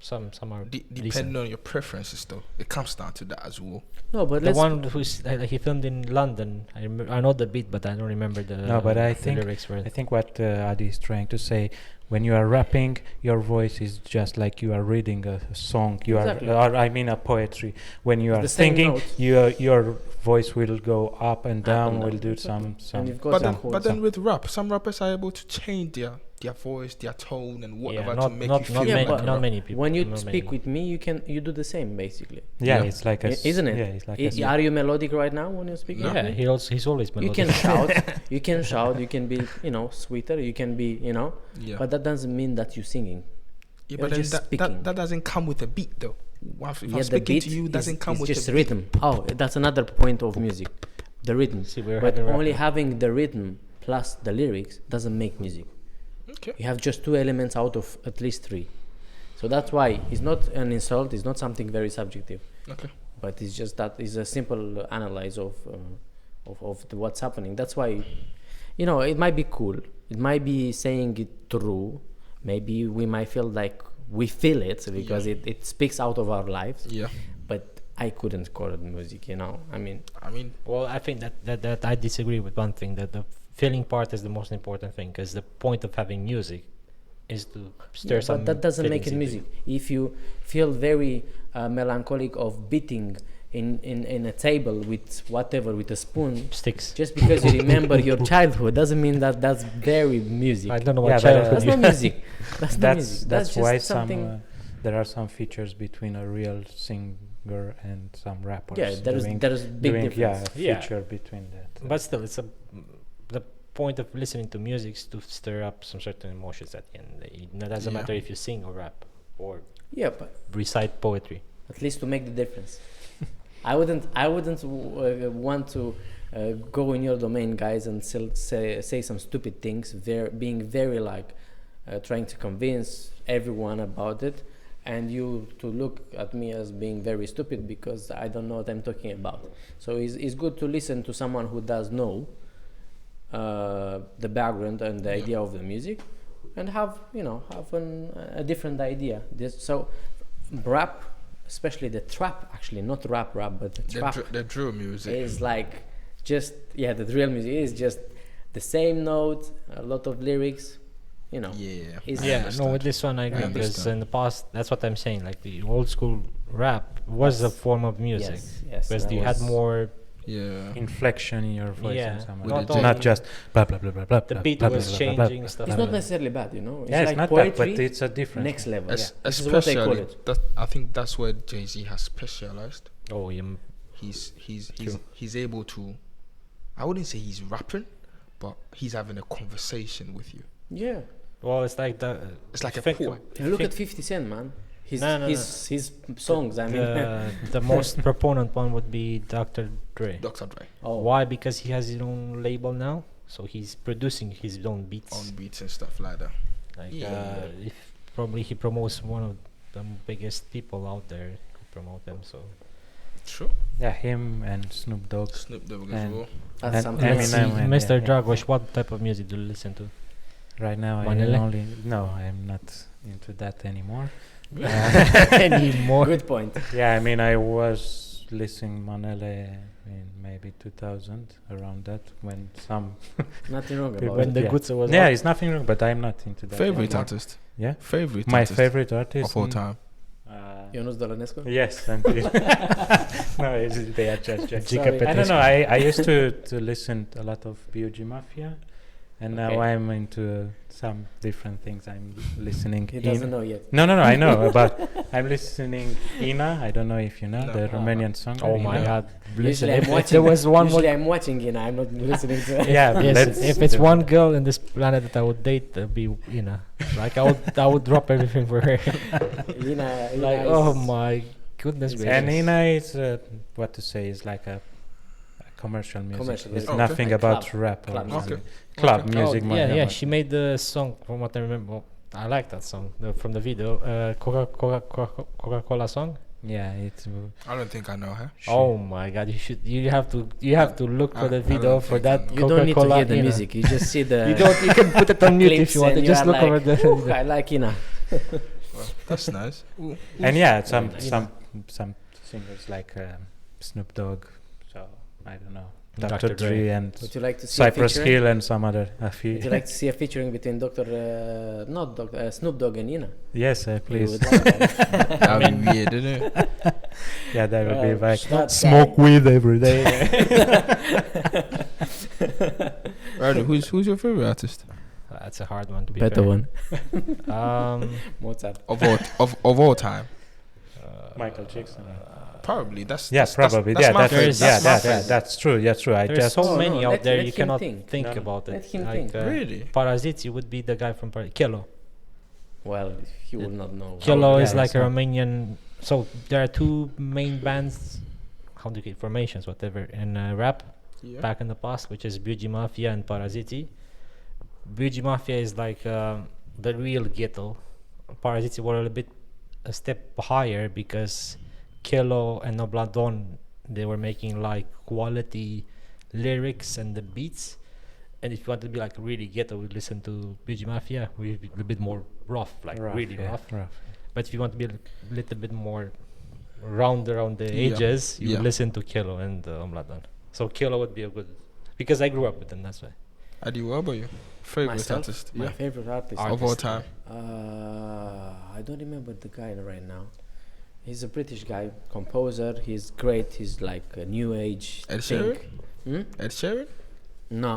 some are Depending decent. on your preferences, though, it comes down to that as well. No, but The let's. one who's he filmed in London. I know the beat, but I don't remember the. No, but I the think- lyrics were. I think what Adi is trying to say, when you are rapping, your voice is just like you are reading a song. You Exactly. are, or I mean, a poetry. When you It's are the same singing, notes. your voice will go up and down. and Will down. do Exactly. some. And you've got But some then, chords. but then with rap, some rappers are able to change their voice, their tone, and Yeah, whatever not to make not you not feel many, better. not many people. when you not speak many. with me, you do the same basically. Yeah, Yeah. it's like a Isn't it? Yeah, it's like Are you melodic right now when you speak? No. with Yeah, me? he's always You melodic. can shout, you can shout, you can be, sweeter, you can be, Yeah. but that doesn't mean that you're singing. Yeah, You're but then just that speaking. doesn't come with a beat though. If Yeah, I'm speaking to you, it doesn't come is with just a beat. rhythm. Oh, that's another point of music, the rhythm. See, we're But having only rap- having the rhythm plus the lyrics doesn't make music. Okay. You have just two elements out of at least three. So that's why it's not an insult. It's not something very subjective. Okay. But it's just that is a simple analyze of what's happening. That's why, it might be cool. It might be saying it true. Maybe we might feel like we feel it because it speaks out of our lives. Yeah. But I couldn't call it music. I mean, Well, I think that I disagree with one thing, that the feeling part is the most important thing, because the point of having music is to stir some but that doesn't make it feelings into music. If you feel very melancholic of beating in a table with a spoon, sticks. just because you remember your childhood doesn't mean that that's very music. I don't know Yeah, what but, childhood That's you not music. That's not music. That's just why something. there are some features between a real singer and some rappers. Yeah, there's big doing, difference. Yeah, Yeah. feature between that. But still, the point of listening to music is to stir up some certain emotions at the end. It doesn't Yeah. matter if you sing or rap or Yeah, but recite poetry. at least to make the difference. I wouldn't want to go in your domain, guys, and say some stupid things. Being very trying to convince everyone about it, and you to look at me as being very stupid because I don't know what I'm talking about. So it's good to listen to someone who does know the background and the idea of the music, and have a different idea. So rap, especially the trap, actually not rap, but the trap The drill music. is the drill music is just the same note, a lot of lyrics, Yeah. Is- I Yeah, no, understand. with this one I agree, because understand. in the past, that's what I'm saying, like the old school rap was a Yes. form of music, Yes, because that you had was- more, Yeah. Inflection in your voice Yeah, and some With other the things. jazz. Not just blah blah blah blah blah. the blah, beat blah, was blah, blah, changing, blah, stuff It's like not that. necessarily bad, Yeah, it's it's like not bad, poetry, but it's a different next thing. level. Es- This is what they call especially it. I think that's where Jay-Z has specialized. Oh, yeah. He's able to, I wouldn't say he's rapping, but he's having a conversation with you. Yeah. Well, it's like the. It's like a think- poem. Look at 50 Cent, man. His No, no, his songs. I mean, the most proponent one would be Dr. Dre. Dr. Dre Why? Because he has his own label now, so he's producing his own beats. on beats and stuff like that. Like, Yeah. if probably he promotes one of the biggest people out there who promote them. So Sure. Yeah, him and Snoop Dogg. Snoop Dogg as And- well. that's and something. let's see, Eminem and- Mr. yeah. Dragos, what type of music do you listen to? Right now, Manele? I'm not into that anymore. Anymore. Good point. Yeah, I mean, I was listening Manele in maybe 2000, around that, when some. Nothing wrong People- about When it. the Yeah. goods was Yeah, out. it's nothing wrong, but I'm not into that. Favorite anymore. artist. Yeah, Favorite my artist favorite artist of all time. Jonas Dolanescu. Yes, and no, they are just. Sorry. I don't know. I used to listen to a lot of BUG Mafia, and now Okay. I'm into some different things. I'm listening. He doesn't know yet. No, I know, but I'm listening Ina. I don't know if you know No. the Romanian song. Oh my Ina. God! Listen, Usually I'm if watching. there was one more, Usually I'm watching, I'm not listening to it. Yeah, yes, let's if it's do- one girl in this planet that I would date, that'd be like I would drop everything for her. Ina Like, is- oh my goodness It's- gracious. And Ina is what to say is like a commercial music. Commercial, It's okay. nothing Like about club. rap or Club something. music. Club Okay. music. Oh, yeah. She made the song from what I remember. Well, I like that song from the video. Coca-Cola song. Yeah, it's. I don't think I know her. Oh my God! You have to look for I the don't video for think that. I know. You don't need to Coca-Cola hear the Ina. music. You just see the. You can put it on mute if clips you want. and Just you look are over the. "Ooh, I like Ina. Well, that's nice. Ooh. And yeah, some Ina. some singers like Snoop Dogg. So I don't know, Dr. Dr. Dre. Dre and Would you like to see a Cypress featuring? Hill and some other. Would you like to see a featuring between Snoop Dogg and Ina? Yes, You please. would like that. That'd be weird, isn't it? Yeah, that would be like that smoke guy. weed every day. Radu, who's your favorite artist? That's a hard one to be Better fair. one. Mozart. Of all time. Michael Jackson. Probably. That's Probably. That's my favorite. favorite. That's That's my favorite. That's true. That's true. I There's just so Oh, many no, out there let you him cannot think. think about it. Let him Like, think. Really? Parasiti would be the guy from Kelo. Well, he will not know. Kelo yeah, is like it's a not- Romanian. So there are two main bands, how do you get formations, whatever, in rap Yeah. back in the past, which is Bugi Mafia and Parasiti. Bugi Mafia is like the real ghetto. Parasiti were a step higher because Kelo and Obladon, they were making like quality lyrics and the beats. And if you want to be like really ghetto, we listen to Bugi Mafia, we're a little bit more rough, like really rough. But if you want to be a little bit more round around the Yeah. edges, you Yeah. listen to Kelo and Omladon. So Kelo would be a good, because I grew up with them, that's why. Adi, what about you? Favorite Myself? artist? My Yeah. favorite artist. Of all time. I don't remember the guy right now. He's a British guy, composer. He's great. He's like a new age Ed thing. Sheeran? Hmm? Ed Sheeran? No.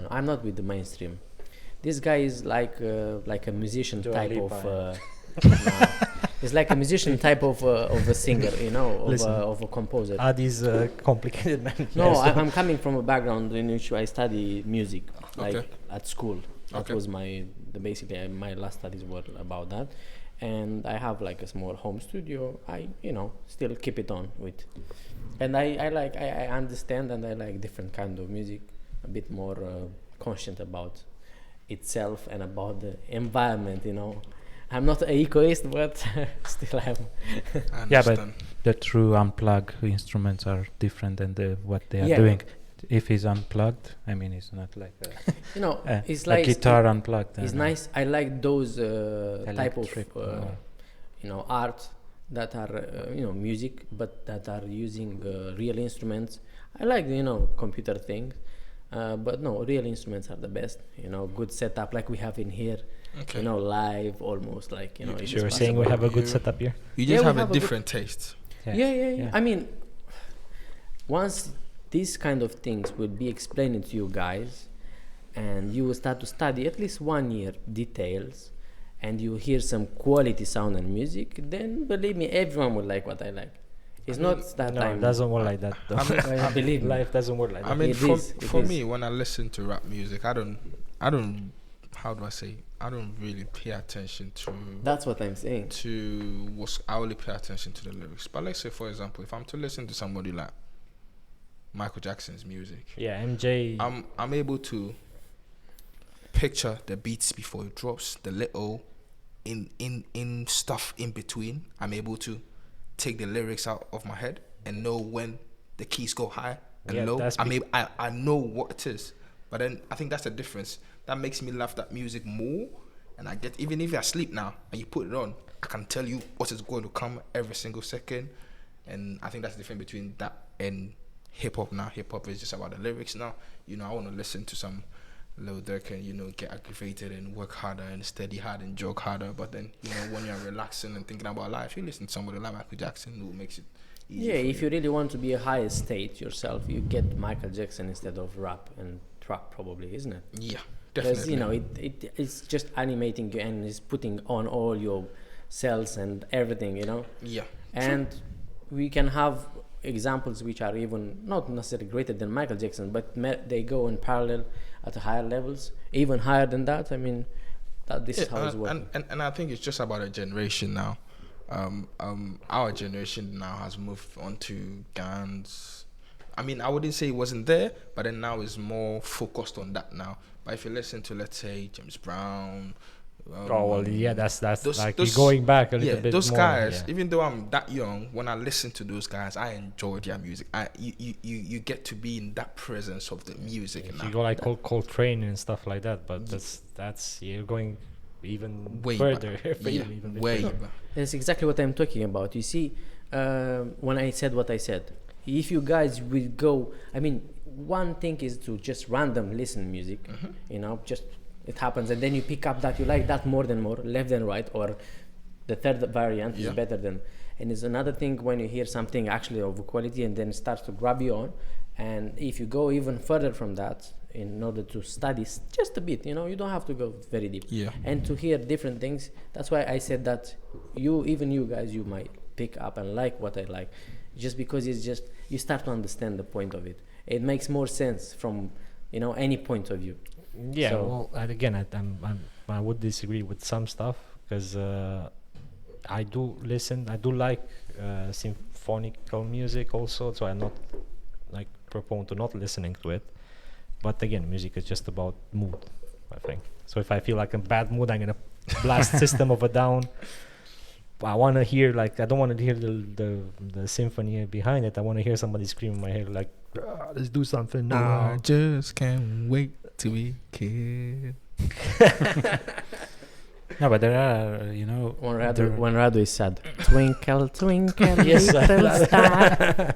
I'm not with the mainstream. This guy is like a musician Dua type Lipa. of. No. He's like a musician type of a singer, you know, Listen. of a composer. Adi's a complicated man. No, I'm coming from a background in which I study music, like Okay. at school. That Okay. was basically my last studies were about that, and I have like a small home studio. I still keep it on with, and I understand and I like different kind of music, a bit more conscient about itself and about the environment. I'm not an egoist, but still I'm. I Yeah, but understand. the true unplugged instruments are different than what they are Yeah. doing. If it's unplugged, I mean, it's not like It's a like guitar unplugged. It's nice. I like those type of Electric, art that are music, but that are using real instruments. I like computer things, but no, real instruments are the best. Good setup like we have in here. Okay. Live almost like it's You're just saying we have a good You- setup here? You Yeah, just we have have a a good- different taste. Yeah. I mean, once these kind of things will be explained to you guys, and you will start to study at least 1 year details, and you hear some quality sound and music, then believe me, everyone will like what I like. It's not that No, I'm. it doesn't work like that. Though. I believe me. Life doesn't work like I that. mean, It for, is, it for is. me, when I listen to rap music, I don't, how do I say? I don't really pay attention That's what I'm saying. to what's. I only pay attention to the lyrics. But let's say, for example, if I'm to listen to somebody like Michael Jackson's music, Yeah, MJ. I'm able to picture the beats before it drops, the little in stuff in between. I'm able to take the lyrics out of my head and know when the keys go high and Yeah, low. that's I know what it is. But then I think that's the difference. That makes me love that music more. And I get, even if I sleep now and you put it on, I can tell you what is going to come every single second. And I think that's the difference between that and hip hop now. Hip hop is just about the lyrics now. I want to listen to some Lil Durk and, get aggravated and work harder and study hard and joke harder. But then, when you're relaxing and thinking about life, you listen to somebody like Michael Jackson who makes it easy. Yeah, for if you really want to be a higher state yourself, you get Michael Jackson instead of rap and trap, probably, isn't it? Yeah, Because definitely. it's just animating you and it's putting on all your cells and everything, Yeah. And we can have examples which are even not necessarily greater than Michael Jackson, but they go in parallel at higher levels, even higher than that. I mean, this is how it's working. And I think it's just about a generation now. Our generation now has moved on to guns. I mean, I wouldn't say it wasn't there, but then now it's more focused on that now. But if you listen to, let's say, James Brown. That's those- like those- you're going back a little Yeah, bit those more. guys. Yeah. Even though I'm that young, when I listen to those guys, I enjoy their music. You get to be in that presence of the music. If now. you go like Coltrane and stuff like that, but that's you're going even Way further. back. Yeah, even bit way further. back. That's exactly what I'm talking about. You see, when I said what I said, if you guys will go, I mean, one thing is to just random listen music, just it happens, and then you pick up that you like that more than more, left than right, or the third variant is better than. And it's another thing when you hear something actually of quality and then it starts to grab you on. And if you go even further from that, in order to study just a bit. You know, you don't have to go very deep. Yeah. And to hear different things. That's why I said that even you guys, you might pick up and like what I like, just because it's just you start to understand the point of it. It makes more sense from any point of view. Yeah, So- well, and again, I would disagree with some stuff because I do listen. I do like symphonical music also, so I'm not like prone to not listening to it. But again, music is just about mood, I think. So if I feel like in bad mood, I'm gonna blast System of a Down. I want to hear I don't want to hear the symphony behind it. I want to hear somebody scream in my head like, let's do something now. I just can't wait to be a kid. No, but there are, When Radu is sad, twinkle, twinkle, Yes, little star.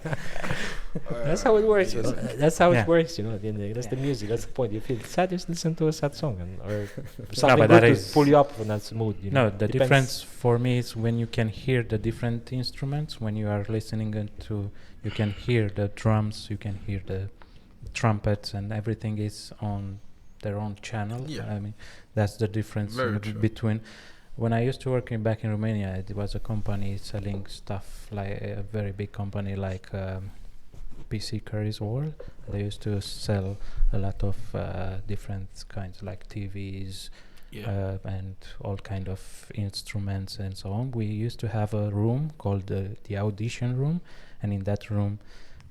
That's how it works. Yes. That's how Yeah. it works. That's the music. That's the point. You feel sad, just listen to a sad song, or but something that good to is- pull you up when that's mood. No, the Depends. difference for me is when you can hear the different instruments. When you are listening you can hear the drums, you can hear the trumpets, and everything is on their own channel. Yeah. I mean, that's the difference Very true. between. When I used to work back in Romania, it was a company selling stuff, like a very big company like PC Curry's World. They used to sell a lot of different kinds, like TVs, and all kind of instruments and so on. We used to have a room called the audition room, and in that room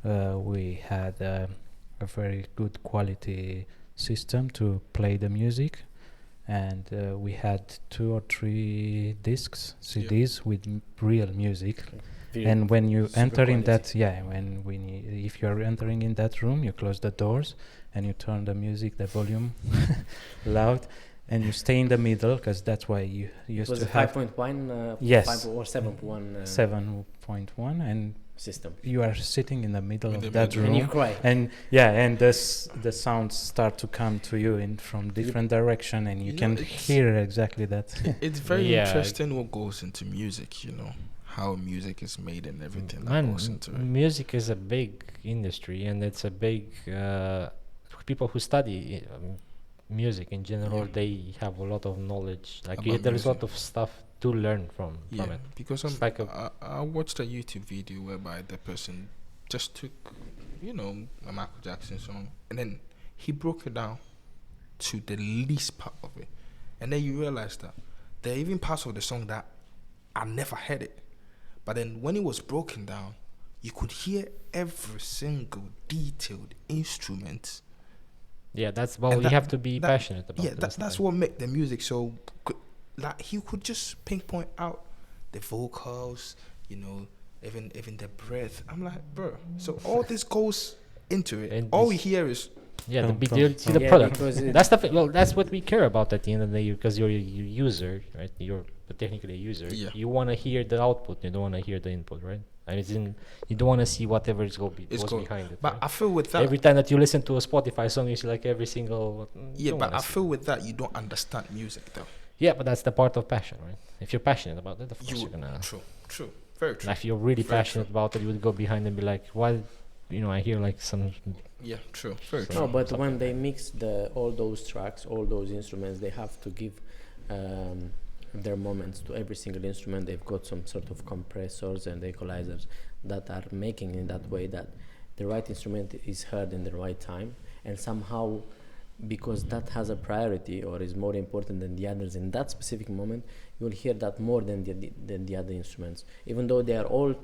we had a very good quality system to play the music, and we had 2 or 3 discs, CDs with real music. And when you Super enter in quality. that, if you are entering in that room, you close the doors and you turn the music, the volume loud, and you stay in the middle, because that's why you It used was to a have 5.1, Yes. 5 or 7.1 7.1, and system. you are sitting in the middle In of the that middle. And you room, cry. and the sounds start to come to you in from different direction, and you You know, can it's- hear exactly that. It's very Yeah. interesting what goes into music, how music is made and everything that Man, goes into it. music is a big industry, and it's a big people who study music in general. Yeah. They have a lot of knowledge. Like About there's a lot music. of stuff to learn from Yeah, it. because It's like I watched a YouTube video whereby the person just took, a Michael Jackson song, and then he broke it down to the least part of it, and then you realize that there are even parts of the song that I never heard it, but then when it was broken down, you could hear every single detailed instrument. Yeah, that's And you that- have to be that- passionate about. Yeah, it, that's what make the music so good. Like he could just pinpoint out the vocals, even the breath. I'm like, bro. So all this goes into it. And All we this- hear is Yeah, From- you from- see the Yeah, product. because it- That's that's what we care about at the end of the day, because you're a user, right? You're technically a user. Yeah. You want to hear the output. You don't want to hear the input, right? I mean, you don't want to see whatever is goes behind it. But right? I feel with that. Every time that you listen to a Spotify song, you see like every single. Yeah, but I feel with that you don't understand music though. Yeah, but that's the part of passion, right? If you're passionate about it, of course You you're gonna. true, very true. Like, if you're really Very passionate true. about it, you would go behind and be like, why? I hear like some. Yeah, true, very So- true. No, but something when like they mix all those tracks, all those instruments, they have to give their moments to every single instrument. They've got some sort of compressors and equalizers that are making in that way that the right instrument is heard in the right time, and somehow, because that has a priority or is more important than the others in that specific moment, you'll hear that more than the other instruments, even though they are all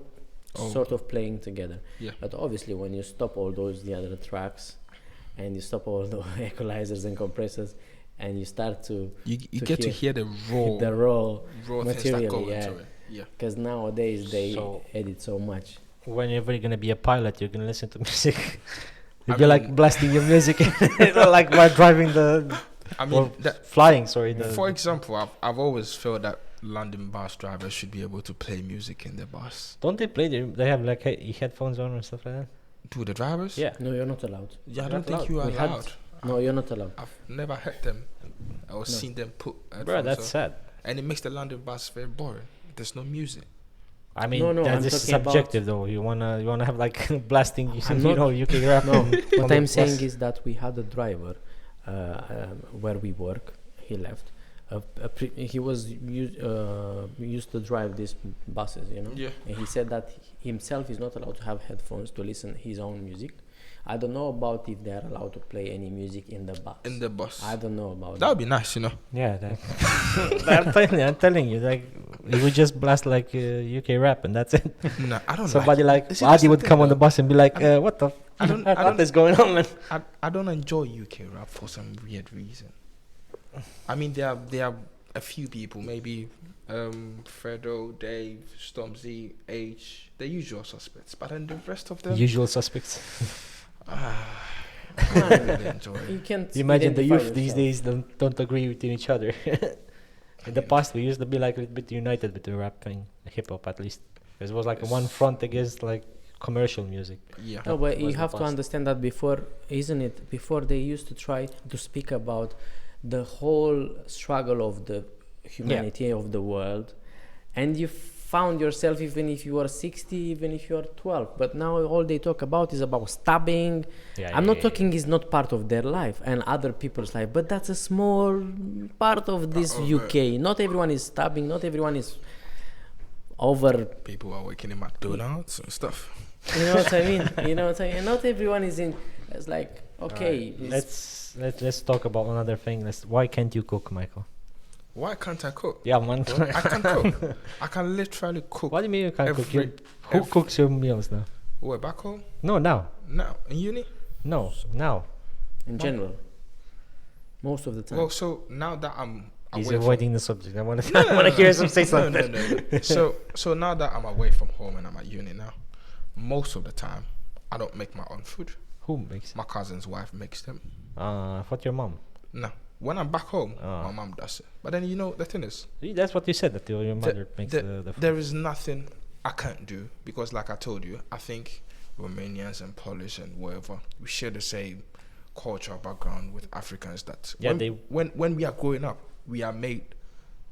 sort of playing together. Yeah. But obviously, when you stop the other tracks, and you stop all the equalizers and compressors, and you start to You to get to hear the raw the raw things that material, go yeah. into it. Yeah. because nowadays they So- edit so much. Whenever you're gonna be a pilot, you're gonna listen to music. I You'll be like mean- blasting your music, like while driving the I mean, or that, flying. Sorry, the for example, I've always felt that London bus drivers should be able to play music in the bus. don't they play? They have like headphones on or stuff like that. Do the drivers? Yeah. No, you're not allowed. Yeah, I You're don't not think allowed. you are We had- allowed. No, you're not allowed. I've never heard them or No. seen them put Bro, headphones that's on. sad. And it makes the London bus very boring. There's no music. I mean, No, I'm this is talking about- subjective though. You wanna have like blasting, I'm you not- know, UK rap. No, on what the I'm bus. saying is that we had a driver where we work. He left. He was used to drive these buses, you know. Yeah. And he said that himself is not allowed to have headphones to listen his own music. I don't know about if they are allowed to play any music in the bus. In the bus. I don't know about That would be nice, you know. Yeah, that, I'm telling you, like, you would just blast like UK rap and that's it. No, I don't Somebody like See, that's Adi the would thing, come on the though. bus and be like, what the I don't- what is going on, man? I don't enjoy UK rap for some weird reason. I mean, there are a few people, maybe Fredo, Dave, Stormzy, H, the usual suspects, but then the rest of them, Usual suspects. I don't really enjoy You it. can't You imagine the identify youth these yourself. days don't agree with each other. In the past, we used to be like a bit united with the rap thing, hip hop at least. It was like one front against like commercial music. Yeah. No, but was you the have to past. understand that before, isn't it? Before they used to try to speak about the whole struggle of the humanity of the world, and you found yourself even if you are 60, even if you are 12. But now all they talk about is about stabbing. I'm not talking is not part of their life and other people's life, but that's a small part of this UK. Not everyone is stabbing. Not everyone is over. People are working in McDonald's and stuff. You know what I mean? You know what I mean? And not everyone is in. It's like okay. it's- Let's talk about another thing. Why can't you cook, Michael? Why can't I cook? Yeah, man. I can cook. I can literally cook. What do you mean you can't cook? Every- Who cooks your meals now? Where, back home? No, now. Now, in uni? No, now. in general, most of the time. Well, so now that I'm He's away avoiding the subject. I want to hear him say something. No. So now that I'm away from home and I'm at uni now, most of the time I don't make my own food. Who makes? My cousin's wife makes them. I thought your mom. No, when I'm back home, Ah. my mom does it. But then you know the thing is, See, that's what you said, that your mother makes the food. there is nothing I can't do because, like I told you, I think Romanians and Polish and wherever we share the same cultural background with Africans. That Yeah, when we are growing up, we are made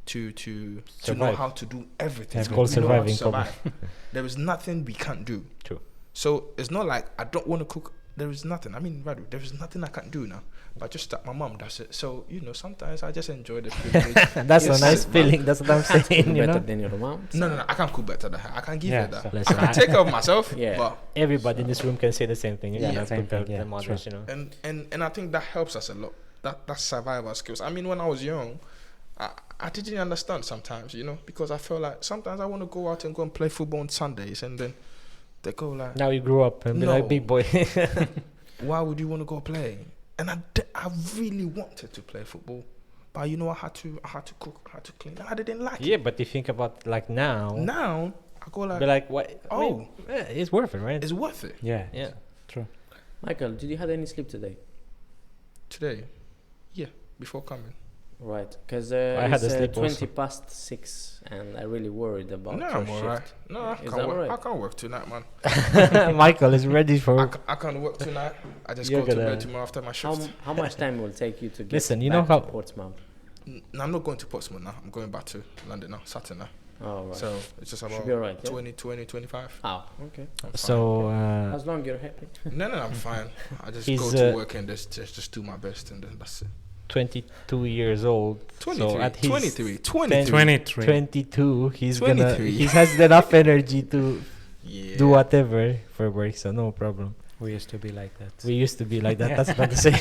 to know Survive. how to do everything. It's called We know how to surviving, probably. survive. There is nothing we can't do. True. So it's not like I don't want to cook. There is nothing. I mean, Radu, there is nothing I can't do now. But just that my mom does it. So, you know, sometimes I just enjoy the privilege. That's Yes, a nice man. feeling. That's what I'm saying. You better know, than your mom. No, I can't cook better than her. I can give Yeah, her that. so- I Listen, can take care of myself. Yeah. But everybody in this room can say the same thing. You Yeah, cannot same compare thing, yeah, the mothers, you know. and I think that helps us a lot. That survival skills. I mean, when I was young, I didn't understand sometimes, you know, because I felt like sometimes I want to go out and go and play football on Sundays, and then they go like, Now you grew up and be like No. big boy. why would you want to go play? And I really wanted to play football, but you know, I had to cook, I had to clean, and I didn't like Yeah, it. but you think about like now, Now I go be like, like, what? I oh. mean, yeah, it's worth it, right? it's worth it. yeah, Yeah. true. Michael, did you have any sleep today? Today, yeah, before coming. Right, because I had it's a sleep 20 also. past 6, and I really worried about No, your I'm shift. alright. No, I Is can't that work. alright? I can't work tonight, man. Michael is ready for. I can't work tonight. I just You're go to gonna- bed tomorrow after my shift. How much time will it take you to get Listen, you back know how- to Portsmouth? No, I'm not going to Portsmouth now. I'm going back to London now, Saturday now. Oh, right. So it's just about be alright, yeah? 25. Oh, okay. I'm fine. So As long you're happy. no, I'm fine. I just He's, go to work and just do my best, and then that's it. 22 years old. 23, So at his 23, 23. 22, he's 23. he has enough energy to Yeah. do whatever for work, so no problem. We used to be like that. We used to be like that. That's what to say.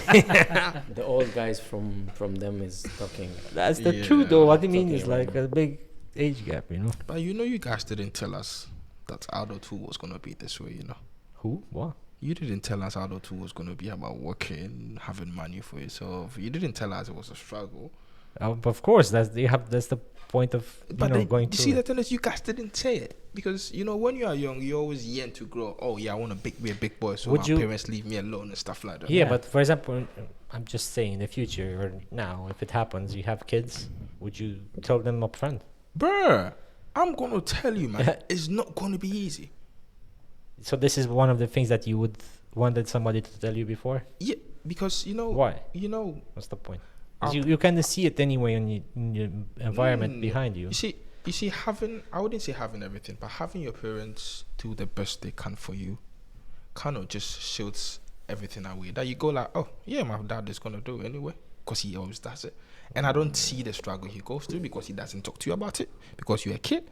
The old guys from them is talking. That's the Yeah. truth, though. What do you mean Okay, is like a big age gap, you know? But you know, you guys didn't tell us that Aldo 2 was gonna be this way. You know, Who? What? you didn't tell us Aldo 2 was gonna be about working, having money for yourself. You didn't tell us it was a struggle. Of course, that's the point of But know then, going you to. see, the thing is, you guys didn't say it because you know when you are young, you always yearn to grow. Oh yeah, I want to be a big boy, so Would my you- parents leave me alone and stuff like that. Yeah, Yeah. but for example, I'm just saying in the future or now, if it happens, you have kids, would you tell them up front? Bruh, I'm gonna tell you, man, it's not gonna be easy. So this is one of the things that you would wanted somebody to tell you before? Yeah, because you know, Why? you know, What's the point? 'Cause Um, you kind of see it anyway in your environment behind you. You see, You see, I wouldn't say having everything, but having your parents do the best they can for you kind of just shields everything away. That you go like, oh, yeah, my dad is going to do it anyway, because he always does it. And I don't see the struggle he goes through because he doesn't talk to you about it, because you're a kid.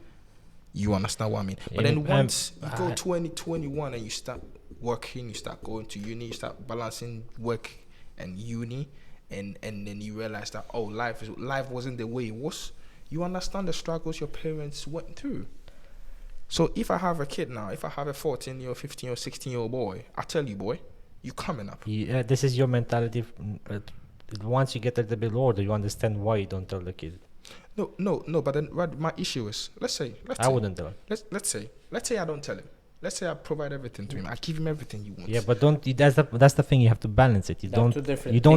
You understand what I mean? But then once you go 2021 and you start working, you start going to uni, you start balancing work and uni, and then you realize that, oh, life wasn't the way it was. You understand the struggles your parents went through. So if I have a kid now, if I have a 14-year, 15 or 16-year-old boy, I tell you, boy, you coming up. Yeah, this is your mentality. Once you get a little bit older, you understand why you don't tell the kid. No. But then my issue is, let's say I wouldn't tell him. Let's say I don't tell him. Let's say I provide everything to him. I give him everything he wants. Yeah, but that's the thing. You have to balance it. You don't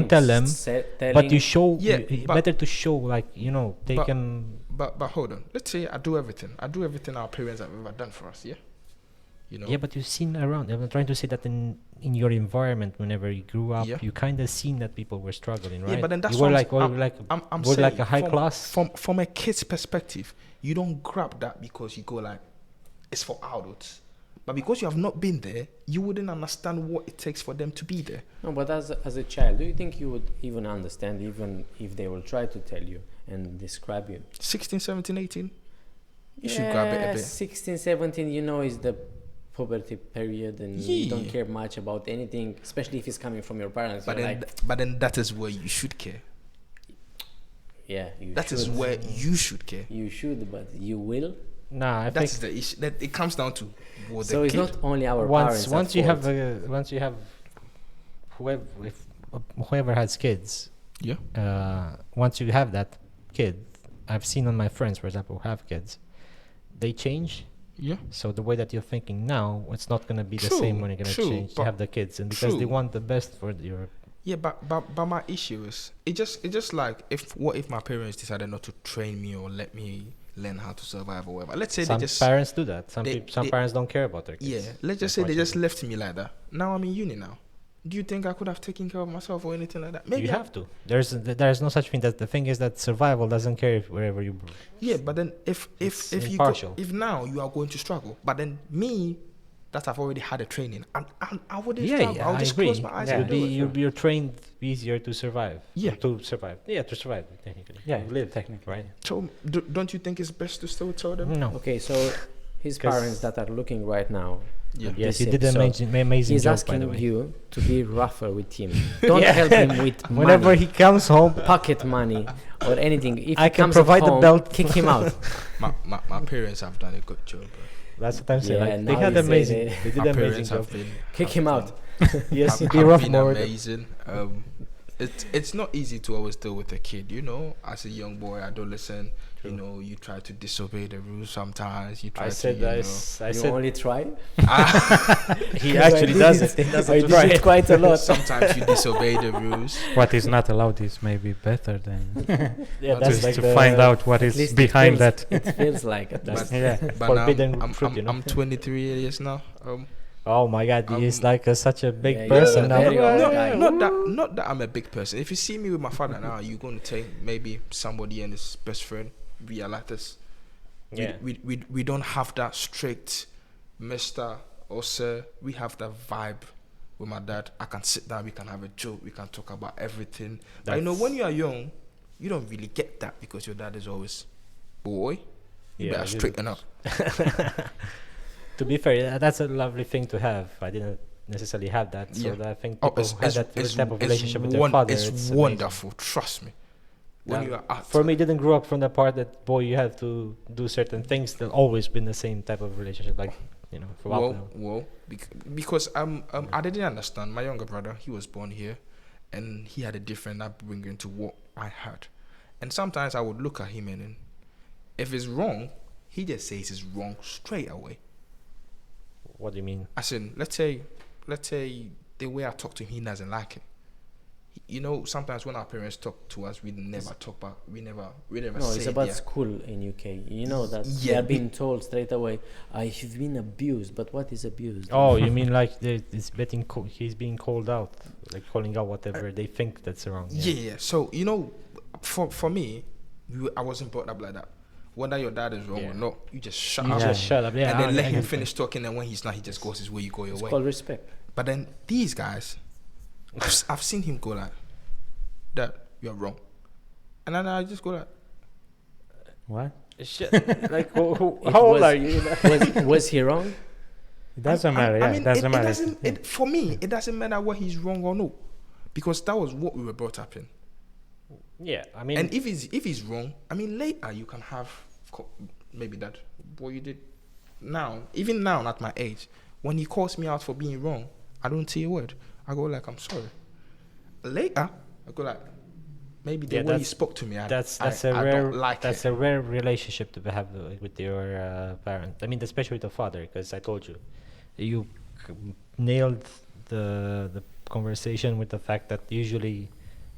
tell them, Telling, but you show. Yeah, better to show, like, they can. But hold on. Let's say I do everything. Our parents have ever done for us. Yeah. Yeah, but you've seen around. I'm trying to say that in your environment, whenever you grew up, you kind of seen that people were struggling, right? Yeah, but then that's you were I'm saying, like a high class. From a kid's perspective, you don't grab that because you go like, it's for adults. But because you have not been there, you wouldn't understand what it takes for them to be there. No, but as a child, do you think you would even understand, even if they will try to tell you and describe you? 16, 17, 18? You should grab it a bit. 16, 17, is the puberty period, and you don't care much about anything, especially if it's coming from your parents. But then that is where you should care. Yeah, that is where you should care. You should, but you will. Nah, I that's the issue. That it comes down to. So it's not only our parents. Once you have whoever has kids. Yeah. Once you have that kid, I've seen on my friends, for example, who have kids, they change. Yeah. So the way that you're thinking now, it's not gonna be the same when you're gonna change to have the kids, and because they want the best for your. Yeah, but my issue is it just like if my parents decided not to train me or let me learn how to survive or whatever. Let's say some parents do that. Some parents don't care about their kids. Yeah, let's just say they just left me like that. Now I'm in uni now. Do you think I could have taken care of myself or anything like that? Maybe you have to. There's no such thing. That the thing is that survival doesn't care wherever you. Yeah, but then if now you are going to struggle, but then me, that I've already had a training, and I wouldn't struggle. I'll just close my eyes and do it. You're trained easier to survive. Yeah. To survive. Yeah, to survive technically. Yeah, live technically, right? So don't you think it's best to still tell them? No. Okay, so his parents that are looking right now. Yeah. Yes, you did an amazing he's job, asking by the way. you to be rougher with him. Don't help him with whenever money, he comes home, pocket money or anything. If I he can comes provide home, the belt. kick him out. My parents have done a good job, bro. That's what I'm saying. Yeah, Like, they had amazing. They did My amazing parents job. have been Kick him out. Yes, have be rough been more. Amazing. It's not easy to always deal with a kid, as a young boy, adolescent. True. You try to disobey the rules sometimes. You try I said only try. he actually does it. He doesn't I try did it quite a lot. Sometimes you disobey the rules. What is not allowed is maybe better than Yeah, that's just like to find out what At is least behind it that. feels like it. But, Yeah. but Forbidden I'm, fruit, I'm 23 years now. Oh my God, he's like such a big Yeah, person you're now. very old guy. Not that I'm a big person. If you see me with my father now, you're going to take maybe somebody and his best friend. We are like this. Yeah. We don't have that strict Mr. or Sir. We have that vibe with my dad. I can sit down, we can have a joke, we can talk about everything. But when you are young, you don't really get that because your dad is always, boy, you better straighten up. To be fair, that's a lovely thing to have. I didn't necessarily have that, so I think people who have that type of relationship with their father. It's wonderful, trust me. When you are for me, didn't grow up from the part that boy, you have to do certain things. There's always been the same type of relationship, like for a while. Because I didn't understand. My younger brother, he was born here, and he had a different upbringing to what I had. And sometimes I would look at him and if it's wrong, he just says it's wrong straight away. What do you mean? As in, let's say the way I talk to him, he doesn't like it. Sometimes when our parents talk to us, we never talk back. We never No, say it's about school in UK. You know that they are being told straight away, you've been abused. But what is abused? Oh, you mean like he's being called out, like calling out whatever they think that's wrong. Yeah. So for me, I wasn't brought up like that. whether your dad is wrong or not, you just shut You up. just shut up. Yeah, And then let I him get finish talking, and when he's not, he just goes his way, you go your It's way. called respect. But then these guys, I've seen him go like, Dad, you're wrong. And then I just go like, What? Shit. Like, how It old was- are you? Was he wrong? It doesn't matter. Yeah, I mean, it doesn't matter. for me, it doesn't matter whether he's wrong or no, because that was what we were brought up in. Yeah, I mean, And if he's wrong, I mean, later you can have maybe that what you did now, even now at my age, when he calls me out for being wrong, I don't say a word. I go like, I'm sorry. Later, I go like, maybe the way he spoke to me, I don't like that's it. a rare relationship to have with your parent. I mean, especially with the father, because I told you, you nailed the conversation with the fact that usually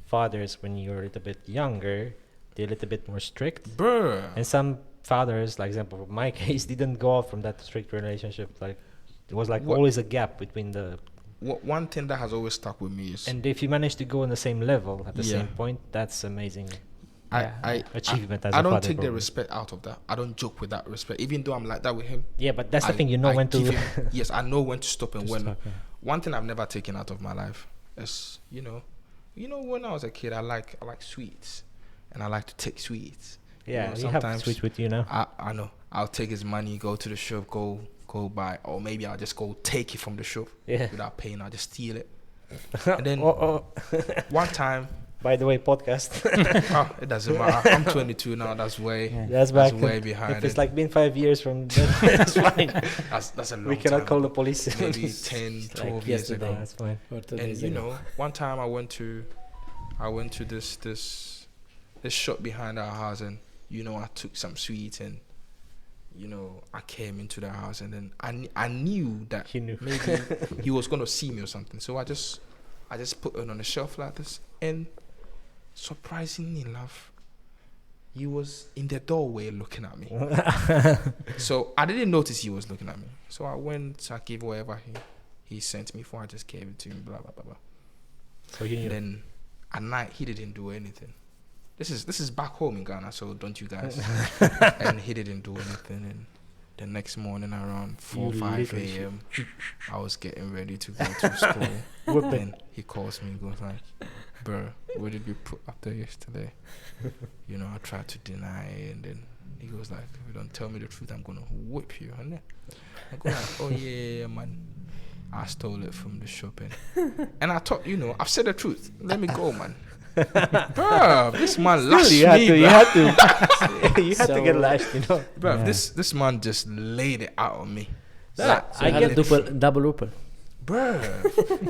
fathers, when you're a little bit younger, they're a little bit more strict. Bruh. And some fathers, like example, in my case, didn't go out from that strict relationship. Like, it was like always a gap between the. One thing that has always stuck with me is, And if you manage to go on the same level at the same point, that's amazing. Achievement as a I don't father, take the probably. respect out of that. I don't joke with that respect, even though I'm like that with him. Yeah, but that's the thing. You know when to. give him- yes, I know when to stop and To when. stop, yeah. One thing I've never taken out of my life is, you know, when I was a kid, I like sweets, and I like to take sweets. Yeah, know, you have switch with you now. I know. I'll take his money, go to the shop, go buy, or maybe I'll just go take it from the shop Yeah. without paying. I'll just steal it. And then one time, By the way, podcast. it doesn't matter. I'm 22 now. That's way. Yeah. That's That's back. way behind. If it's it. like been 5 years from then, that's fine. That's a long We cannot time call the ago. police. Maybe It's 10, like 12 years yesterday. ago. That's fine. Or 2 And days you ago. know, one time I went to this shop behind our house, and you know, I took some sweets, and you know, I came into the house, and then I knew that He knew. maybe he was gonna see me or something. So I just put it on the shelf like this, and surprisingly enough, he was in the doorway looking at me. So I didn't notice he was looking at me. So I went, I gave whatever he sent me for. I just gave it to him. Blah blah blah blah. So you knew. Then at night he didn't do anything. This is back home in Ghana, so don't you guys? And he didn't do anything. And the next morning around 4 You 5 literally a.m., I was getting ready to go to school. Whooping. Then he calls me and goes like, "Bro, what did you put up there yesterday?" You know, I tried to deny it, and then he goes like, "If you don't tell me the truth, I'm gonna whip you." And then I go like, "Oh yeah, man, I stole it from the shop." And I thought, you know, I've said the truth. Let me go, man. Bro, this man lashed you had me, to. You bro. had to. You had to get So- lashed. You know. Bro, Yeah. this man just laid it out on me. That- So I you had get a double whooper. Bro,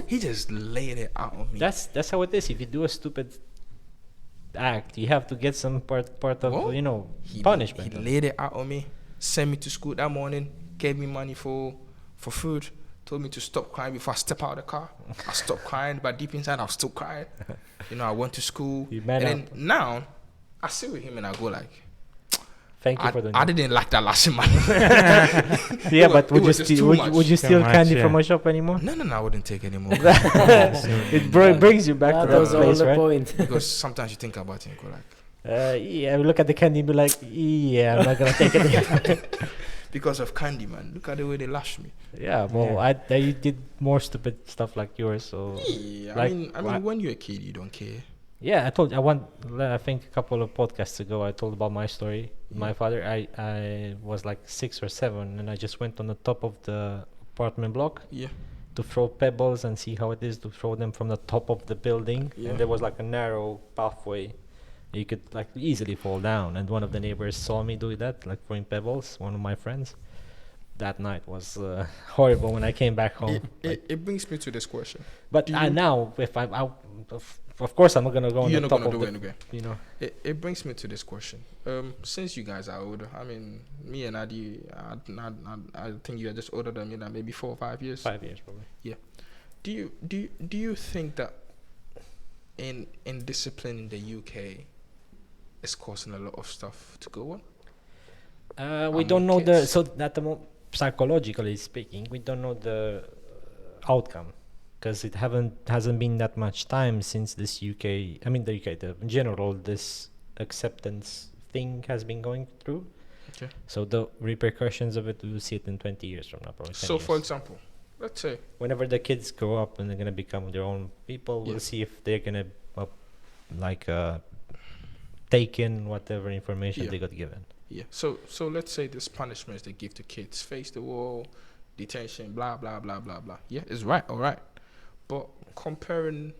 he just laid it out on me. That's how it is. If you do a stupid act, you have to get some part of What? you know He punishment. laid it out on me. Sent me to school that morning. Gave me money for food. Told me to stop crying before I step out of the car. I stopped crying, but deep inside I was still crying. You know, I went to school. You man and up. then now, I sit with him and I go like, Thank you for the. I didn't like that last man. Yeah, It but was- would it you was just steal? too Would, much. would you Too steal much, candy yeah. from a shop anymore? No, I wouldn't take any more. It brings you back to That that was all place, the right? point. Because sometimes you think about it and go like, Yeah, we look at the candy and be like, yeah, I'm not gonna take it. because of candy, man. Look at the way they lash me. Yeah, well, Yeah. I did more stupid stuff like yours, so Yeah, Like, I mean, wha- when you're a kid, you don't care. yeah. I think a couple of podcasts ago, I told about my story. My father, I was like 6 or 7, and I just went on the top of the apartment block Yeah. to throw pebbles and see how it is to throw them from the top of the building. Yeah. And there was like a narrow pathway. You could like easily fall down. And one of the neighbors saw me do that, like throwing pebbles, one of my friends. That night was horrible when I came back home. It brings me to this question. But do you- now, if of course, I'm not gonna go on You're the not top gonna of do the, it again. you know. It brings me to this question. Since you guys are older, I mean, me and Adi, I think you are just older than me, like maybe 4 or 5 years. 5 years probably. Do you think that in discipline in the UK is causing a lot of stuff to go on? We Among don't know kids? at the psychologically speaking, we don't know the outcome because it hasn't been that much time since this in general, this acceptance thing has been going through. Okay. So the repercussions of it, we will see it in 20 years from now, probably 10 So, years. for example, let's say, Whenever the kids grow up and they're gonna become their own people, Yeah. we'll see if they're gonna take in whatever information Yeah. they got given. yeah. So let's say this punishments they give to kids: face the wall, detention, blah blah blah blah blah. Yeah, it's right, all right. But comparing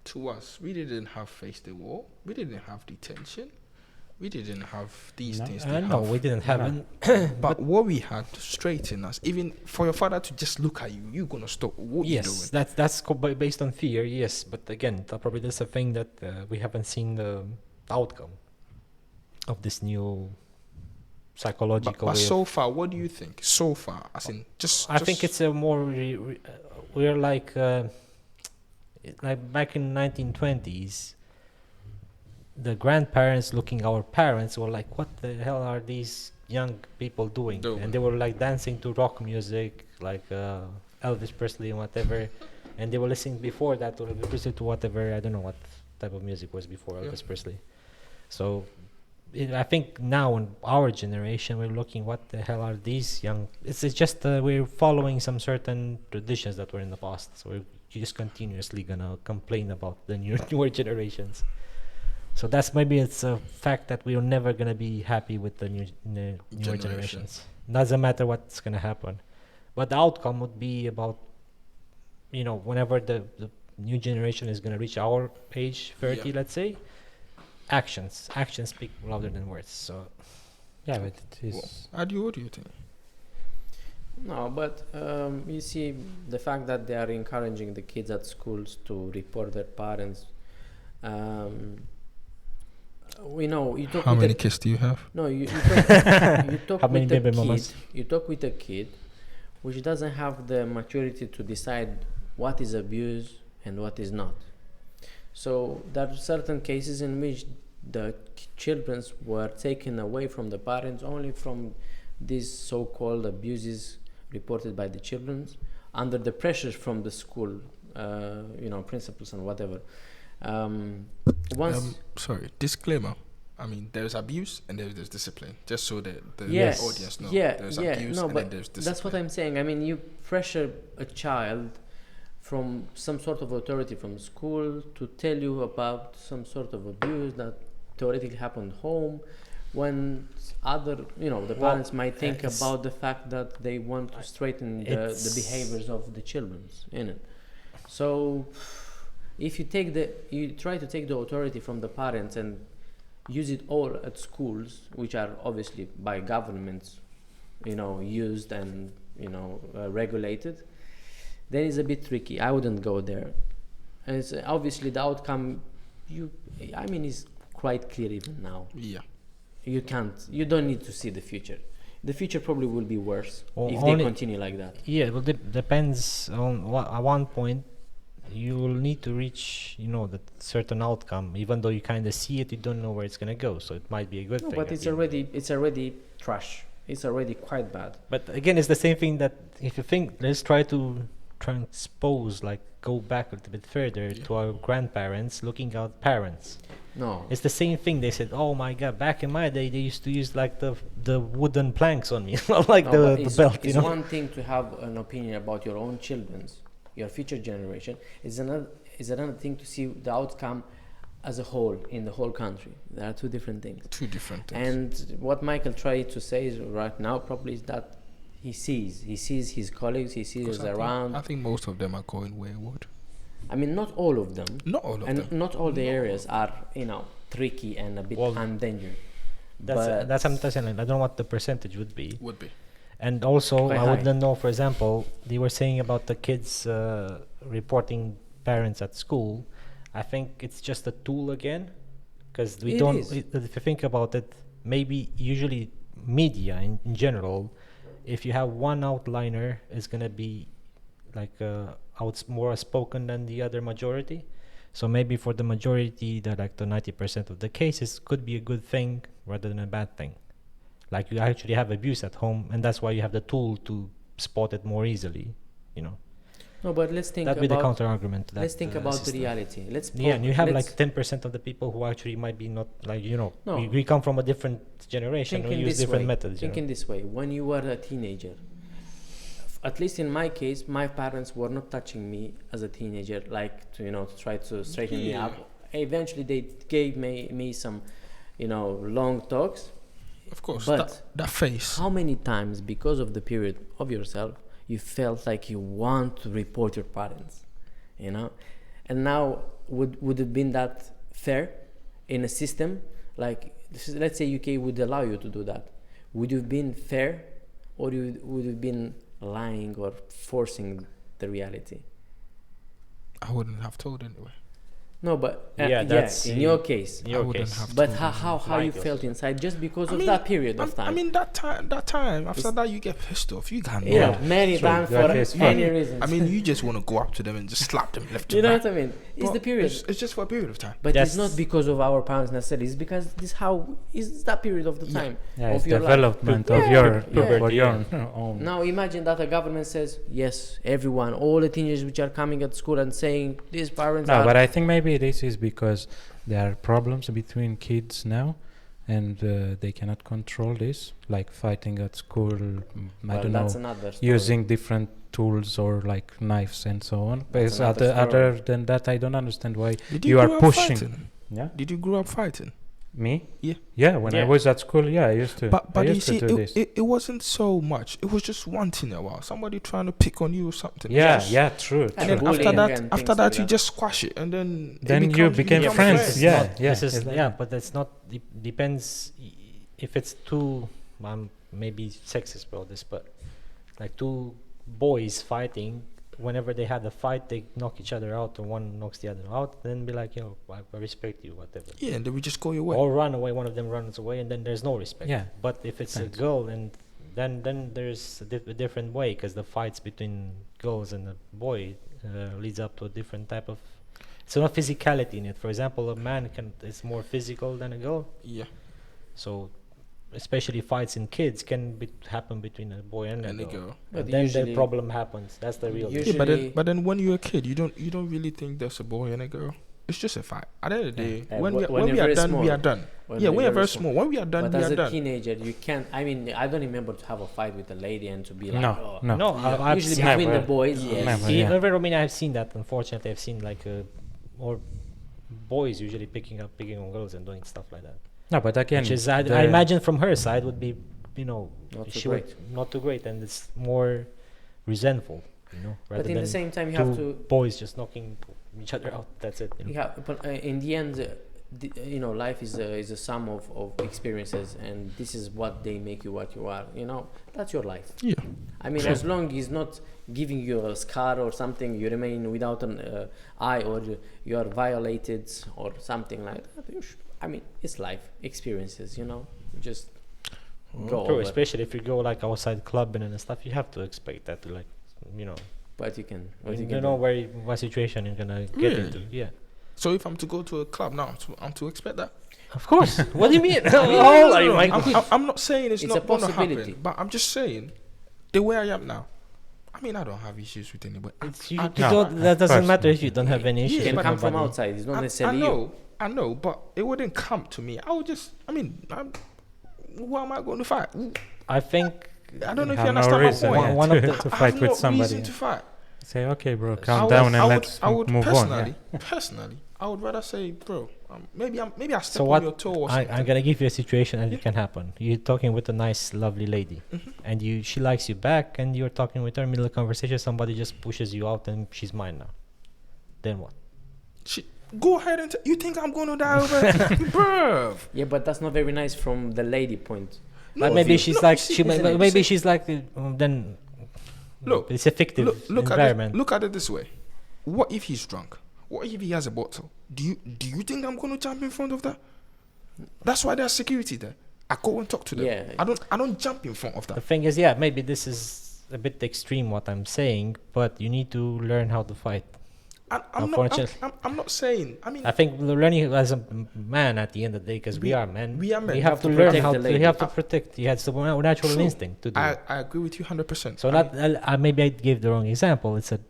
to us, we didn't have face the wall. We didn't have detention. We didn't have these No. things. No, we didn't have No. an But what we had straight in us, even for your father to just look at you, you're gonna stop what you're Yes, doing. that's based on fear. Yes, but again, probably that's a thing that we haven't seen the outcome of this new psychological. But way so of, far, what do you think? So far, as in I think it's a more we're like back in 1920s. The grandparents looking our parents were like, what the hell are these young people doing? And they were like dancing to rock music, like Elvis Presley and whatever. And they were listening before that to Elvis Presley to whatever, I don't know what type of music was before Elvis Presley. So I think now in our generation, we're looking, what the hell are these young... It's just we're following some certain traditions that were in the past. So we're just continuously going to complain about the newer generations. So that's maybe it's a fact that we're never gonna be happy with the newer generations. Doesn't matter what's gonna happen, but the outcome would be about, whenever the new generation is gonna reach our age, 30, let's say, actions speak louder than words. So Yeah, but it is. Adu, what do you think? No, but you see, the fact that they are encouraging the kids at schools to report their parents. We know you talk How with many kids do you have? No, you talk How many with a baby kid. mamas? You talk with a kid, which doesn't have the maturity to decide what is abuse and what is not. So there are certain cases in which the children were taken away from the parents only from these so-called abuses reported by the children under the pressures from the school, principals and whatever. Sorry, disclaimer. I mean, there's abuse and there's discipline. Just so that the Yes. audience know. Yeah, There's yeah. abuse No, and but then there's discipline. that's what I'm saying. I mean, you pressure a child from some sort of authority from school to tell you about some sort of abuse that theoretically happened home, when the parents might think about the fact that they want to straighten the behaviors of the children in it. So if you try to take the authority from the parents and use it all at schools, which are obviously by governments, used and regulated, then it's a bit tricky. I wouldn't go there. And it's obviously the outcome. Is quite clear even now. Yeah. You don't need to see the future. The future probably will be worse if they continue like that. Yeah, well, depends on at one point. You will need to reach, that certain outcome. Even though you kind of see it, you don't know where it's gonna go. So it might be a good thing. But it's already trash. It's already quite bad. But again, it's the same thing that if you think, let's try to transpose, go back a little bit further to our grandparents looking at parents. No. It's the same thing. They said, "Oh my God, back in my day, they used to use the wooden planks on me, the belt." It's one thing to have an opinion about your own children's, your future generation. Is another thing to see the outcome as a whole in the whole country. There are two different things. And what Michael tried to say is right now probably is that he sees his colleagues, he sees around. I think most of them are going wayward. I mean, not all of them. Not all of them. And not all the areas are, tricky and a bit endangered. That's I'm saying. I don't know what the percentage would be. And also, Quite I high. wouldn't know. For example, they were saying about the kids reporting parents at school. I think it's just a tool again, because we don't. If you think about it, maybe usually media in general, if you have one outliner, is gonna be more outspoken than the other majority. So maybe for the majority, the 90% of the cases could be a good thing rather than a bad thing. Like you actually have abuse at home, and that's why you have the tool to spot it more easily, No, but let's think That'd be the about counter argument to that. let's think about the system. reality. Yeah, and you have let's like 10% of the people who actually might be not like, you know, No. we come from a different generation, think we in use this different way. methods. Think in this way. When you were a teenager, at least in my case, my parents were not touching me as a teenager, like to, to try to straighten me up. Eventually, they gave me some, long talks. Of course, But that face. how many times, because of the period of yourself, you felt like you want to report your parents, And now, would have been that fair in a system like, let's say UK would allow you to do that? Would you have been fair, or would you have been lying or forcing the reality? I wouldn't have told anyway. No, but that's in your case. In your I wouldn't case. have But told how Like you us. felt inside just because I of mean, that period of time? I mean, that time. After It's- that, you get pissed off. You can't. yeah, many True, times that for is any fun. reasons. I mean, you just want to go up to them and just slap them left you and know right. what I mean? It's But the period. It's just for a period of time. But Yes. it's not because of our parents necessarily. It's because this is that period of the Yeah. time Yeah, of it's your life. development of Yeah, your yeah. for your own. Now imagine that a government says, yes, everyone, all the teenagers which are coming at school and saying these parents No, are... but I think maybe this is because there are problems between kids now, and they cannot control this, like fighting at school. I don't that's know, another story. using different tools or like knives and so on. But That's another other story. than that, I don't understand why Did you are grow up pushing. fighting? Yeah, Did you grow up fighting? me. Yeah. Yeah, when I Yeah. was at school, yeah, I used to. But I you used see, to do this. it wasn't so much. It was just once in a while. Somebody trying to pick on you or something. Yeah, Just- yeah, true. And And true. then bullying after that, and after things that, like you that. just squash it, and then Then you becomes- became become friends, friends. yeah. Not- yeah, This is, it's like yeah, that. but that's not depends if it's two. Maybe sexist about this, but like two boys fighting. Whenever they had a fight, they knock each other out, or one knocks the other out. Then be like, I respect you, whatever. Yeah, and then we just go your way. Or run away. One of them runs away, and then there's no respect. Yeah. But if it's Thanks. a girl, and then there's a different way, because the fights between girls and a boy leads up to a different type of. So not physicality in it. For example, a man is more physical than a girl. Yeah, So, especially fights in kids can happen between a boy and a and the girl. girl. But And then the usually- problem happens. That's the real. Usually- Yeah, but then when you're a kid, you don't really think there's a boy and a girl. It's just a fight. At the end of the day, Yeah, when when we you're are very done, we small. are done. When Yeah, you're we are very small. When we are done, But we as are a done. teenager, you can't. I mean, I don't remember to have a fight with a lady and to be like, No, oh. no. No, I've Usually seen, between Never. the boys, yes. Never. Yeah. Even in Romania, I've seen that. Unfortunately, I've seen like or boys usually picking on girls and doing stuff like that. No, but again, Which is, I the- imagine from her side would be, Not too she would great. not too great, and it's more resentful, rather But in than the same time, you two have to. boys just knocking each other out. That's it. Yeah, but in the end, life is a sum of experiences, and this is what they make you what you are. That's your life. Yeah, I mean, Sure. as long as not giving you a scar or something, you remain without an eye, or you are violated or something like that. I mean, it's life experiences. Just go True, over. especially if you go like outside clubbing and stuff, you have to expect that to But you can. you know what situation you're gonna get Really? into. Yeah. So if I'm to go to a club now, I'm to expect that. Of course. What do you mean? No, How old are you, no, Michael? I'm not saying it's It's not a going to possibility. happen, but I'm just saying the way I am now. I mean, I don't have issues with anybody. That doesn't course. matter if you don't have any Yeah, issues. It can with come from nobody. outside. It's not I necessarily you. know, I know, but it wouldn't come to me. I would just, who am I going to fight? I think I don't know if have you no understand my reason, point. yeah, One of the- to I fight have with no somebody. reason to fight. Say, okay, bro, I calm would- down and I would- let's I would move personally, on. personally, I would rather say, bro, maybe I step so. on What your toe or I'm something. gonna give you a situation and Yeah. it can happen. You're talking with a nice, lovely lady, and she likes you back, and you're talking with her middle of conversation. Somebody just pushes you out, and she's mine now. Then what? Go ahead and you think I'm going to die over it? Bro. Yeah, but that's not very nice from the lady point. But No, maybe you- she's look, like see, she isn't may- it? maybe See, she's like then. Look, it's a fictive look environment. look at it this way. What if he's drunk? What if he has a bottle? Do you think I'm going to jump in front of that? That's why there's security there. I go and talk to them. Yeah. I don't jump in front of The that. thing is, yeah, maybe this is a bit extreme what I'm saying, but you need to learn how to fight. I'm not saying. I mean, I think learning as a man at the end of the day, because we are men. we are men. We You have have to to learn protect how the to. lady. You have to protect. You have the natural True. instinct to do. I it. agree with you 100%. So I not mean, maybe I gave the wrong example. It's a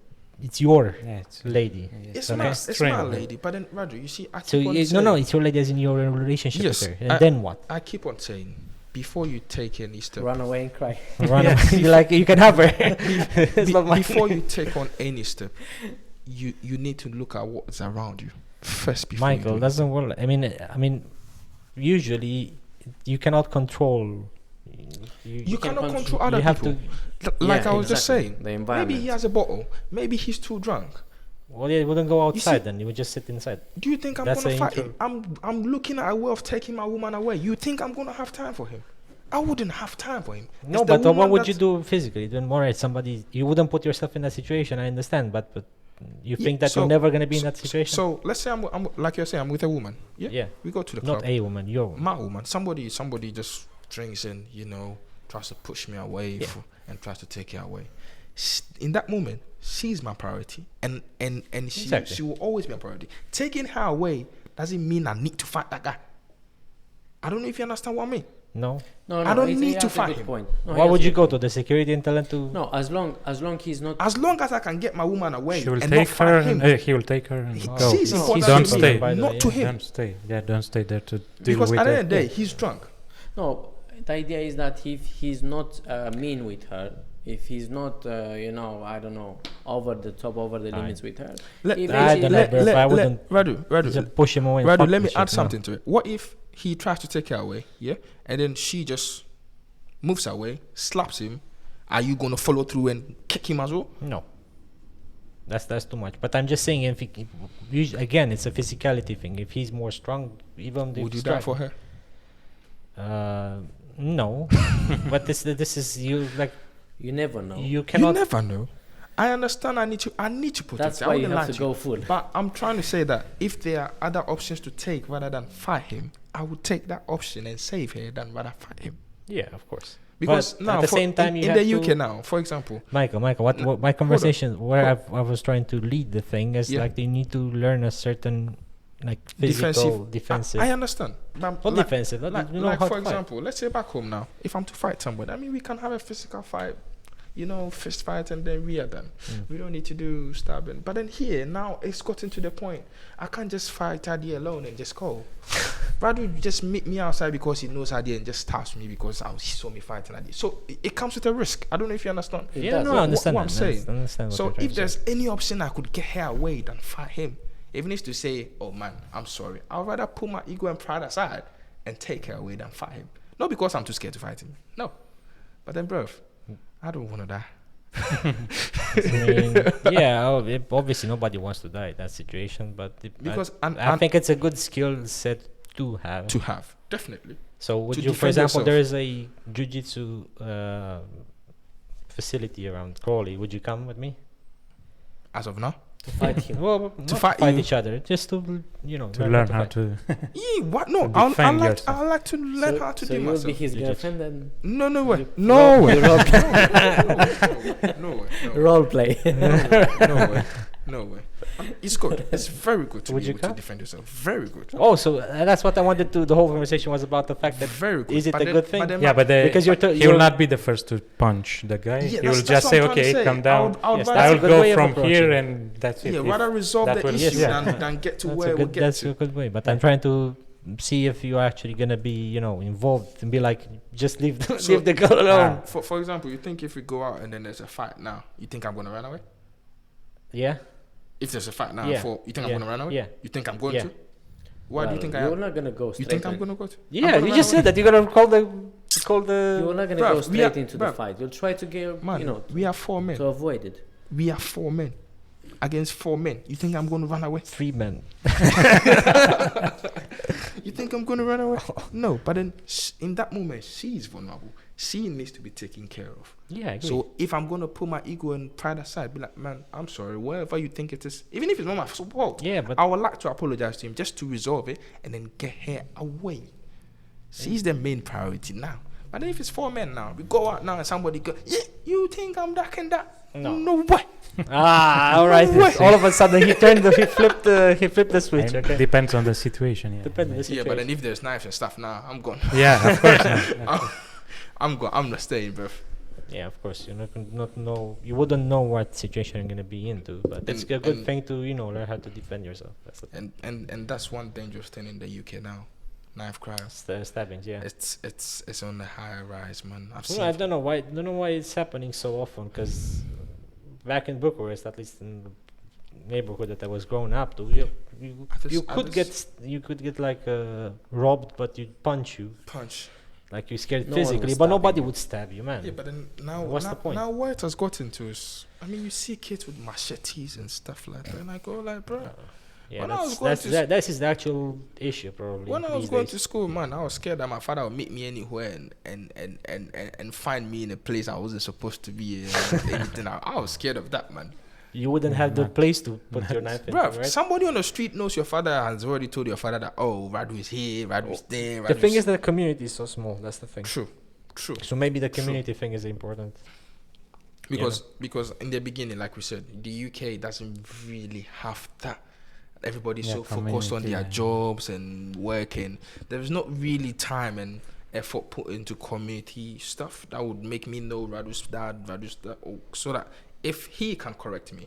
it's your Yeah, it's lady. yeah, It's an my extreme. lady, but then Radu, you see, I So keep on it's, saying, it's your lady as in your relationship Yes, with her. And then what? I keep on saying, before you take any step, Run away and cry. Run away. You're like, you can have her. It's not mine. before you take on any step, you need to look at what's around you first. Before Michael, you do doesn't work. I mean, usually you cannot control. you can cannot control- control other you have people. to. Like Yeah, I was just exactly. saying, The maybe environment. he has a bottle, maybe he's too drunk. Well, yeah, you wouldn't go You see- outside then. You would just sit inside. Do you think I'm That's gonna the fight intro. him? I'm looking at a way of taking my woman away. You think I'm gonna have time for him? I wouldn't have time for him. No, It's the but what woman would you that's- do physically? Then more somebody, you wouldn't put yourself in that situation. I understand, but you Yeah, think that so- you're never gonna be in that situation? So let's say I'm like you're saying, I'm with a woman. Yeah. yeah, We go to the not club. a woman, your woman. My woman. Somebody just drinks and tries to push me away Yeah. and tries to take it away. In that moment, she's my priority, and Exactly. she will always be my priority. Taking her away doesn't mean I need to fight that guy. I don't know if you understand what I mean. No. No, I don't he need has to a fight good him. point. No, he Why has would a you good go point. to the security and tell them to? No, as long he's not. As long as I can get my woman away She will and take not fight her, him. and he will take her and He- go. she's No, important don't to me, stay. by the not way, to yeah. him. Don't stay. Yeah, don't stay there to deal Because with at the end her. of the day, he's drunk. No, the idea is that if he's not mean with her, if he's not, I don't know, over the top, over the Aye. limits with her, Let, he I don't know, basically- bro, I wouldn't Radu, just push him away. and Radu, fuck let the me add shit, something to it. What if he tries to take her away, yeah, and then she just moves away, slaps him? Are you gonna follow through and kick him as well? No. That's too much. But I'm just saying, again, it's a physicality thing. If he's more strong, even Would you die for her? No. But this is you like you never know. you You cannot. never know. I understand. I need to protect. That's her. why I you wouldn't have lie to you. go full. But I'm trying to say that if there are other options to take rather than fight him, I would take that option and save her than rather fight him. Yeah, of course. Because But now, at the same time, in you the have UK to- now, for example, Michael, what my conversation where Hold I was trying to lead the thing is Yeah. like they need to learn a certain like physical defensive. I understand. But Not like, defensive. Not, like, you know like how for to fight. example, let's say back home now, if I'm to fight somebody, I mean, we can have a physical fight, fist fight, and then we are done. Mm. We don't need to do stabbing. But then here, now, it's gotten to the point, I can't just fight Adi alone and just go. Radu just meet me outside because he knows Adi and just stabs me because he saw me fighting Adi. So it comes with a risk. I don't know if you understand. It Yeah, does. no, What- I understand. what I'm that. saying. I understand what So you're trying if to say. there's any option I could get her away than fight him, even if to say, oh man, I'm sorry, I'd rather put my ego and pride aside and take her away than fight him. Not because I'm too scared to fight him. No. But then, bruv, I don't want to die. I mean, yeah, obviously nobody wants to die in that situation, but Because I think it's a good skill set to have. to have, definitely. So would to you, for defend example, yourself. there is a jiu-jitsu facility around Crawley. Would you come with me? As of now. To fight him. Well, To not fight you. each other, just to to learn how fight. to. What? No, To I defend like yourself. I like to learn how to so do you'll myself. be his You girlfriend and No way. you No role- way. you No way. role play. No way. No way. It's good. It's very good to Would be you able to come? defend yourself. Very good. Oh, so that's what I wanted to. The whole conversation was about the fact that Very good. is it But a then- good thing? then Yeah, but because he you're will not be the first to punch the guy. Yeah, He will that's just what say, I'm trying to "Okay, say. come down. I would Yes, rather- that's I a will good go way of from approaching here, it. and that's it." Yeah, If rather resolve that the will- issue Yes, than get to That's where a we good, get that's to. a good way. But I'm trying to see if you're actually gonna be, involved and be like, just leave So- leave the girl alone. For example, you think if we go out and then there's a fight now, you think I'm gonna run away? Yeah. If there's a fight now, Yeah. you think Yeah. I'm gonna run away? Yeah. You think I'm going Yeah. to? Why do you think I You're am? not gonna go You straight. think I'm in. gonna go to? Yeah, you just said that you're gonna call the You're not gonna Bruv, go we straight are- into the bruv. fight. You'll try to get, Man, we are 4 men. to avoid it. We are 4 men against 4 men. You think I'm gonna run away? 3 men. You think I'm gonna run away? No. But then in that moment, she's vulnerable. She needs to be taken care of. Yeah, I agree. So if I'm gonna put my ego and pride aside, be like, man, I'm sorry, wherever you think it is, even if it's not my fault, yeah, but I would like to apologize to him just to resolve it and then get her away. She's the main priority now. But then if it's 4 men now, we go out now and somebody go, yeah, you think I'm that and that? No way. all right. No way. All of a sudden, he flipped the switch. and Okay. Depends on the situation. Yeah. Depends on the Yeah, situation. but then if there's knives and stuff now, I'm gone. Yeah, of course. I'm gone. I'm not staying, bruv. Yeah, of course. You're not know. You wouldn't know what situation you're gonna be into, but it's a good thing to learn how to defend yourself. That's the thing. And that's one dangerous thing in the UK now. Knife crimes. Stabbings, yeah. It's on the higher rise, man. I've Well, seen. I don't know why. Don't know why it's happening so often. Because back in Bucharest, at least in the neighborhood that I was growing up to, you could get like robbed, but you'd punch you. Like you're scared No one physically, would but stab nobody you. would stab you, man. Yeah, but then now, What's the point? Now what it has gotten to is, I mean, you see kids with machetes and stuff like that, and I go like, bro. Yeah, When I was going to that is the actual issue probably. When I was these going days. to school, man, I was scared that my father would meet me anywhere and find me in a place I wasn't supposed to be in. Anything. I was scared of that, man. You wouldn't have the place to put your knife in, Bro, right? somebody on the street knows your father has already told your father that, oh, Radu is here, Radu is there. The thing is that the community is so small. That's the thing. True. So maybe the community thing is important. Because in the beginning, like we said, the UK doesn't really have that. Everybody's so focused on their jobs and working. There's not really time and effort put into community stuff that would make me know Radu's dad, so that if he can correct me.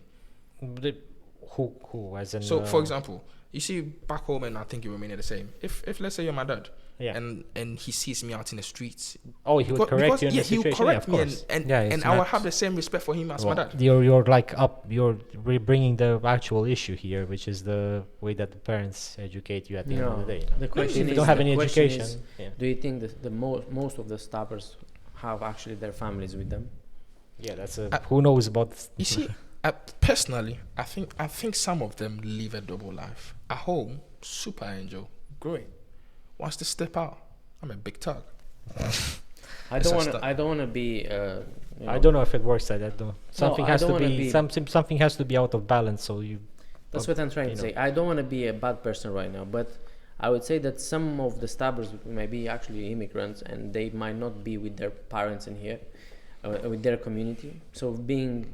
Who as in? So, for example, you see back home, and I think you remain the same. If let's say you're my dad, and he sees me out in the streets, he would correct you in the situation. he would correct me, and I will not- have the same respect for him as my dad. You're bringing the actual issue here, which is the way that the parents educate you at the end of the day. The question If you is, don't have the any question education, is, do you think that most of the stabbers have actually their families with them? yeah, that's who knows about. You see, personally, I think some of them live a double life. At home, super angel, great. Wants to step out, I'm a big tug. I don't want to be. I don't know if it works like that though. Something I has don't to wanna be, be- something has to be out of balance. So you. That's what I'm trying to say. I don't want to be a bad person right now, but I would say that some of the stabbers may be actually immigrants, and they might not be with their parents in here, with their community. So being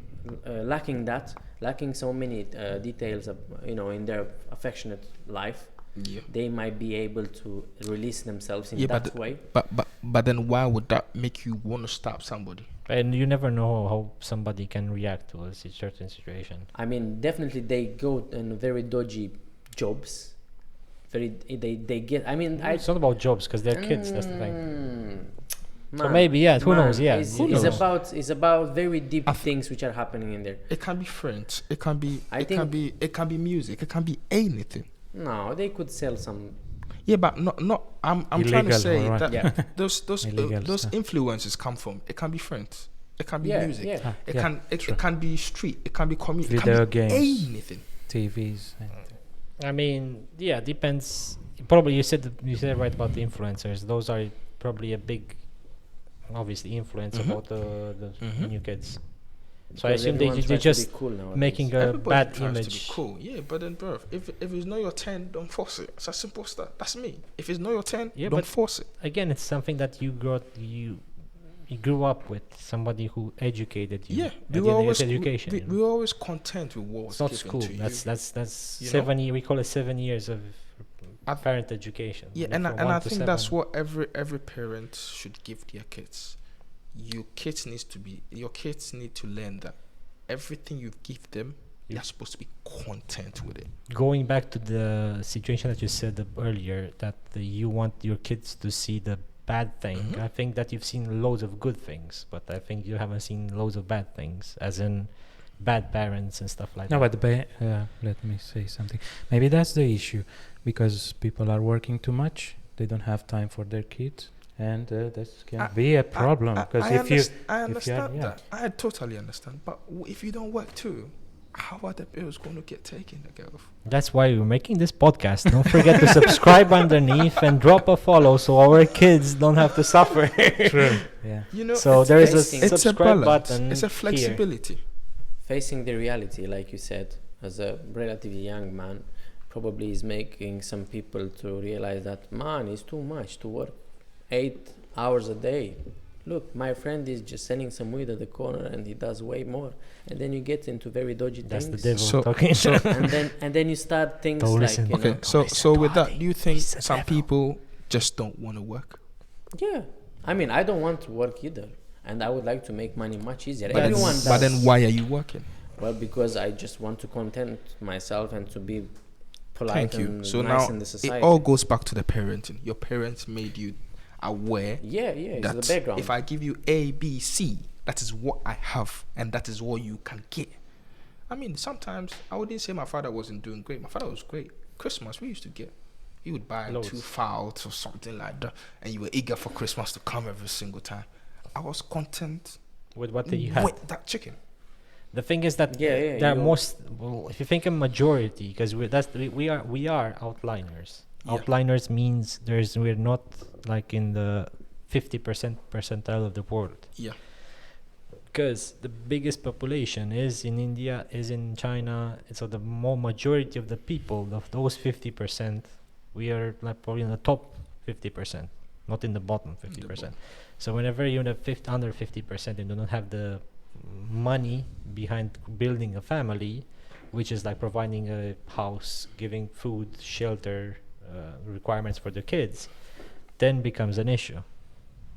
lacking so many details of, in their affectionate life. Yeah. They might be able to release themselves in that way. But then why would that make you want to stab somebody? And you never know how somebody can react to a certain situation. I mean, definitely they go in very dodgy jobs. They get. I mean, It's not about jobs because they're kids. That's the thing. So Man, maybe who knows? Yeah, It's about very deep things which are happening in there. It can be friends. It can be. It can be music. It can be anything. No, they could sell some. Yeah, but not. I'm trying to Illegal, say alright. that those Illegal stuff. influences come from. It can be friends. It can be music. Yeah. It can be street. It can be community. Video it can be games. anything. TVs. I mean, depends. Probably you said right about the influencers. Those are probably a big, obviously, influence about the new kids. So I assume they're just making a Everybody bad tries image. to be cool. Yeah, but then, bro, if it's not your turn, don't force it. It's as simple as that. That's me. If it's not your turn, Yeah, don't but force it. Again, it's something that you grew up with, somebody who educated you. Yeah, we were always education. we were always content with what was It's not given school. to you. That's You 7 years. We call it 7 years of I- parent education. Yeah, From and 1 I to think that's 7. what every parent should give their kids. Your kids need to learn that everything you give them, you're supposed to be content with it. Going back to the situation that you said earlier, that you want your kids to see the bad thing. I think that you've seen loads of good things, but I think you haven't seen loads of bad things, as in bad parents and stuff like No, that. but let me say something. Maybe that's the issue, because people are working too much. They don't have time for their kids, and that can be a problem. Because I understand that. I totally understand. But if you don't work too, how are the bills going to get taken care of? That's why we're making this podcast. Don't forget to subscribe underneath and drop a follow so our kids don't have to suffer. True. Yeah. You know, So there is a it's a subscribe balance. button. It's a here. flexibility. Facing the reality, like you said, as a relatively young man, probably is making some people to realize that, man, it's too much to work 8 hours a day. Look, my friend is just selling some weed at the corner and he does way more. And then you get into very dodgy That's things. the devil talking. and then you start things Don't like, listen. you know, Okay, so with that, do you think some people just don't want to work? yeah. I mean, I don't want to work either. and I would like to make money much easier. But Everyone then, does. but then why are you working? Well, because I just want to content myself and to be polite Thank you. and So nice now in the society. it all goes back to the parenting. Your parents made you aware yeah, it's that the background. if I give you A, B, C, that is what I have, and that is what you can get. I mean, sometimes I wouldn't say my father wasn't doing great. My father was great. Christmas, we used to get. He would buy Loads. 2 fowls or something like that, and you were eager for Christmas to come every single time. I was content With what you had. with that chicken. The thing is that Yeah, there are you- if you think a majority, because we are outliners. Yeah. Outliners means we're not like in the 50% percentile of the world. Yeah. Because the biggest population is in India, is in China. So the more majority of the people of those 50%, we are like probably in the top 50%, not in the bottom 50%. So whenever you're in the under 50% and do not have the money behind building a family, which is like providing a house, giving food, shelter, requirements for the kids, then becomes an issue,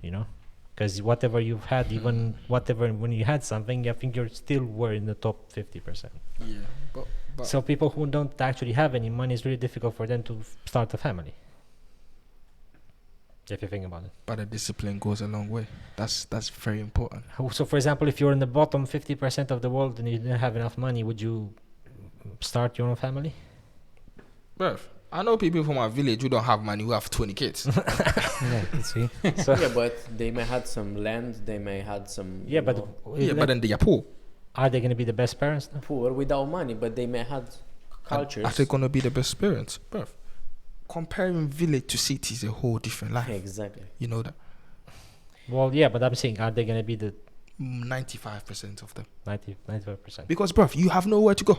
you know, because whatever you've had, even whatever when you had something, I think you're still were in the top 50%. Yeah. But So people who don't actually have any money, it's really difficult for them to start a family. If you think about it. but the discipline goes a long way. That's very important. So, for example, if you're in the bottom 50% of the world and you didn't have enough money, would you start your own family? Bruv, I know people from our village who don't have money who have 20 kids. Yeah, you see. So, yeah, but they may had some land, they may had some yeah, you but know, Yeah, but then they are poor. are they going to be the best parents now? poor without money, but they may had cultures. Are they gonna be the best parents? Bruv, comparing village to city is a whole different life. Exactly. You know that? Well, yeah, but I'm saying, are they going to be the 95% of them. 95%? Because, bruv, you have nowhere to go.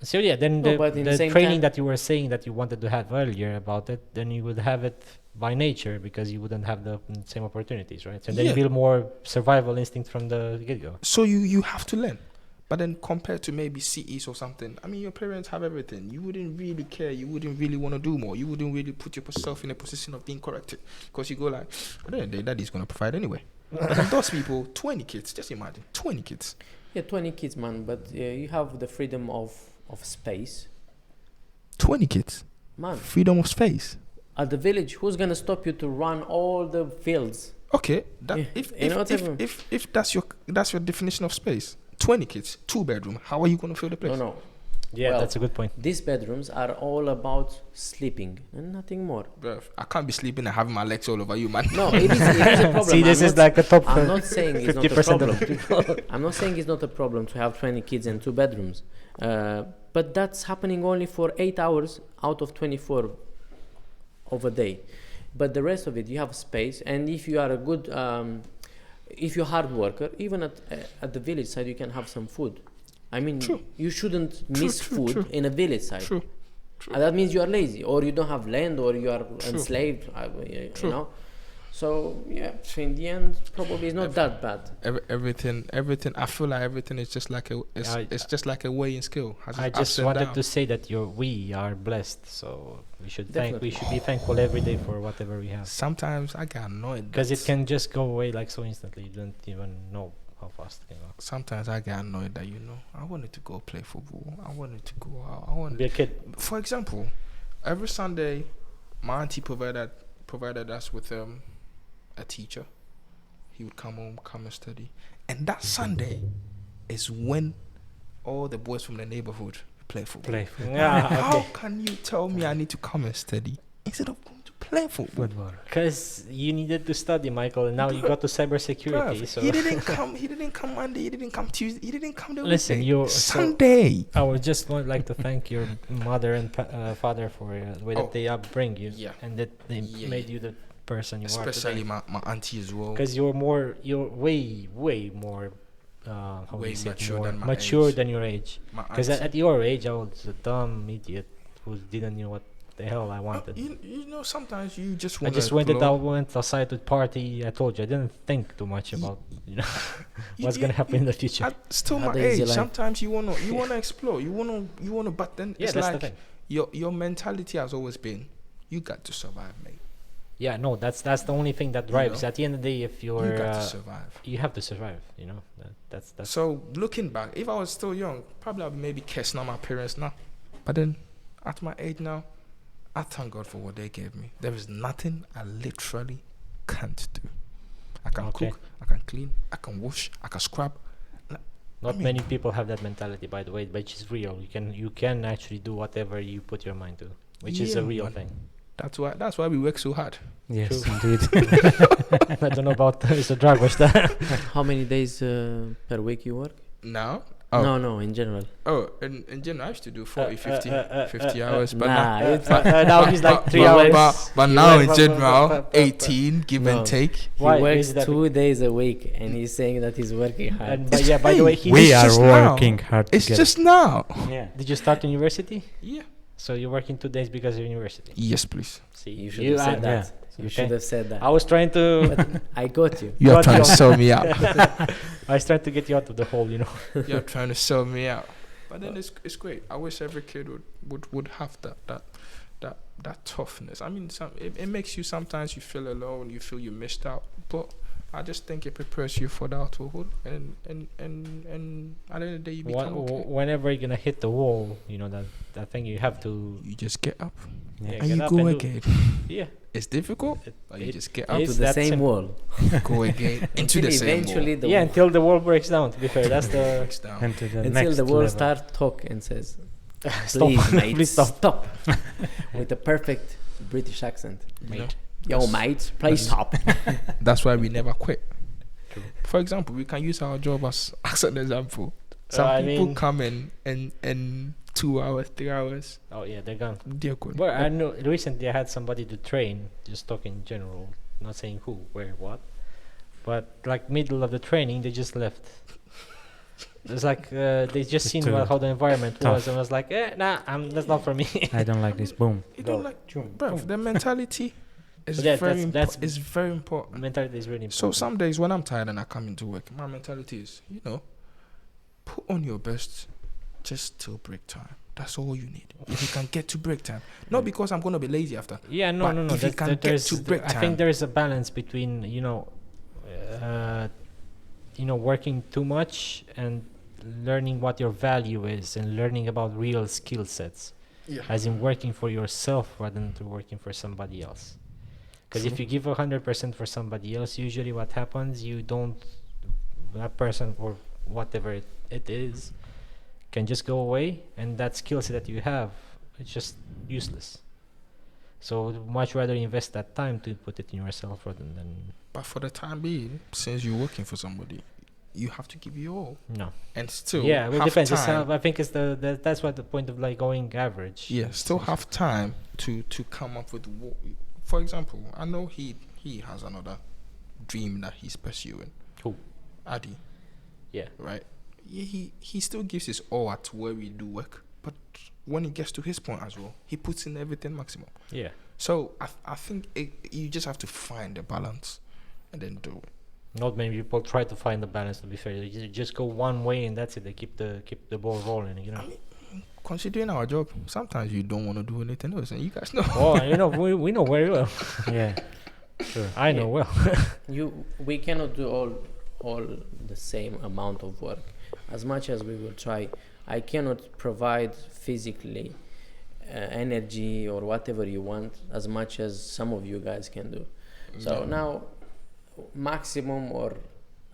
So yeah, then No, but in the the same training time- that you were saying that you wanted to have earlier about it, then you would have it by nature because you wouldn't have the same opportunities, right? So then you Yeah. build more survival instinct from the get-go. So you have to learn. But then compared to maybe cities or something, I mean, your parents have everything. You wouldn't really care. You wouldn't really want to do more. You wouldn't really put yourself in a position of being corrected. Because you go like, I don't know, daddy's going to provide anyway. But then those people, 20 kids, just imagine, 20 kids. Yeah, 20 kids, man, but you have the freedom of space. 20 kids. Man, Freedom of space. at the village, who's gonna stop you to run all the fields? Okay, that, Yeah, if, you know what I mean? if that's your definition of space, 20 kids, 2 bedroom, how are you going to fill the place? No. Yeah, Well, that's a good point. These bedrooms are all about sleeping and nothing more. Bruv, I can't be sleeping and having my legs all over you, man. No, it is a problem. See, this I'm is not- like a top I'm not saying it's not a 50% problem. of the people. I'm not saying it's not a problem to have 20 kids and 2 bedrooms. But that's happening only for 8 hours out of 24 of a day. But the rest of it, you have space. And if you are a good, if you're a hard worker, even at the village side, you can have some food. I mean, True. you shouldn't True, miss true, food true. in a village side. True. And that means you are lazy, or you don't have land, or you are enslaved. You True. know. So yeah, so in the end, probably it's not that bad. Everything. I feel like everything is just like it's just like a weighing scale. Has I its just ups and wanted downs. to say that we are blessed, so we should Definitely. be thankful every day for whatever we have. Sometimes I get annoyed Because it that- can just go away like so instantly. You don't even know how fast it can go. Sometimes I get annoyed that I wanted to go play football. I wanted to go out. I wanted. Be a kid. For example, every Sunday, my auntie provided us with a teacher. He would come home, come and study, and that Sunday is when all the boys from the neighborhood play football. Yeah, How okay. can you tell me I need to come and study instead of going to play football? Football. Because you needed to study, Michael, and now you got to cybersecurity. Bruv, So he didn't come. He didn't come Monday. He didn't come Tuesday. He didn't come the Listen, weekday. you- Sunday. I would just like to thank your mother and father for the way Oh. that they upbring you, Yeah. and that they Yeah, made you the person you Especially are my auntie as well. Because you're way more how do Way you say it, mature more than my mature age. than your age. My Because auntie- at your age, I was a dumb idiot who didn't know what the hell I wanted. you know, sometimes you just I want just went outside to party. I told you I didn't think too much about what's gonna happen in the future. At still Had my the easy age, life. sometimes you wanna explore. You wanna, but then Yeah, it's that's the like thing. your mentality has always been, you got to survive, mate. Yeah, no, that's the only thing that drives. know? At the end of the day, if you're You got to survive. you have to survive. You know, that's So looking back, if I was still young, probably I'd maybe cursing on my parents now. But then, at my age now, I thank God for what they gave me. There is nothing I literally can't do. I can Okay. cook, I can clean, I can wash, I can scrub. not many people have that mentality, by the way, which is real. You can actually do whatever you put your mind to, which is a Yeah, real man. thing. That's why we work so hard. Yes, True. indeed. I don't know about Mr. Dragos. How many days per week you work? Now? No, in general. Oh, in general, I used to do 40, 50 hours. But Nah, now, it's Now he's like 3 but- hours. but You now work in for- general, 18, give No. and take. he Why? works Is that 2 days a week, and he's saying that he's working hard. And by, yeah, by the way, he We It's are just now. working hard It's together. just now. Yeah. did you start university? Yeah. So you're working 2 days because of university. Yes, please. See, You should have said that. yeah. You Okay. should have said that. I was trying to. But I got you. You are Got trying to you. sell me out. I was trying to get you out of the hole, you know. You're trying to sell me out. But then it's great. I wish every kid would have that toughness. I mean, it makes you sometimes you feel alone, you feel you missed out. But I just think it prepares you for the adulthood, and at the end of the day you become okay. Whenever you're gonna hit the wall, you know that thing you have to. You just get up Yeah, and get you up go and do- again. Yeah. It's difficult, It- but you it- just get Up up, It's to the that same simple. wall. go again into Until the same eventually wall. the Yeah, wall, until the wall breaks down. To be fair, that's the. Breaks down. And to the until next the wall level. start talk and says, Stop. "Please, mate, Please stop." with a perfect British accent. You know? Yo, Yes. mate, please stop. That's why we never quit. True. For example, we can use our job as an example. Some I people mean- come in 2 hours, 3 hours, Oh yeah, they're gone. they're good. Well, I know recently I had somebody to train, just talking in general, not saying who, where, what, but like middle of the training, they just left. It's like they just It's seen too how the environment tough. was and was like, nah, that's not for me. I don't like this. Boom. You don't like, bruv, the mentality is But yeah, very that's- is very important. Mentality is really So important. some days when I'm tired and I come into work, my mentality is, put on your best just till break time. That's all you need. If you can get to break time, not because I'm gonna be lazy after. Yeah, no. But if you can get there's, to break I time- think there is a balance between working too much and learning what your value is and learning about real skill sets, Yeah. as in working for yourself rather than to working for somebody else. Because if True. you give 100% for somebody else, usually what happens, that person or whatever it is can just go away, and that skill set that you have, it's just useless. So much rather invest that time to put it in yourself rather than But for the time being, since you're working for somebody, you have to give your all no. and still Yeah, well, it have depends. time. I think it's that's what the point of like going average. Yeah, still have time to come up with what. For example, I know he has another dream that he's pursuing. Who? Adi, Yeah. right? He still gives his all at where we do work, but when he gets to his point as well, he puts in everything maximum. Yeah. So I think you just have to find the balance and then do it. Not many people try to find the balance. To be fair, they just go one way and that's it. They keep the ball rolling. You know. Considering our job, sometimes you don't want to do anything else, and you guys know. Oh, we know very well. Yeah. Sure. I know well. We cannot do all the same amount of work. As much as we will try, I cannot provide physically energy or whatever you want as much as some of you guys can do. So now, maximum or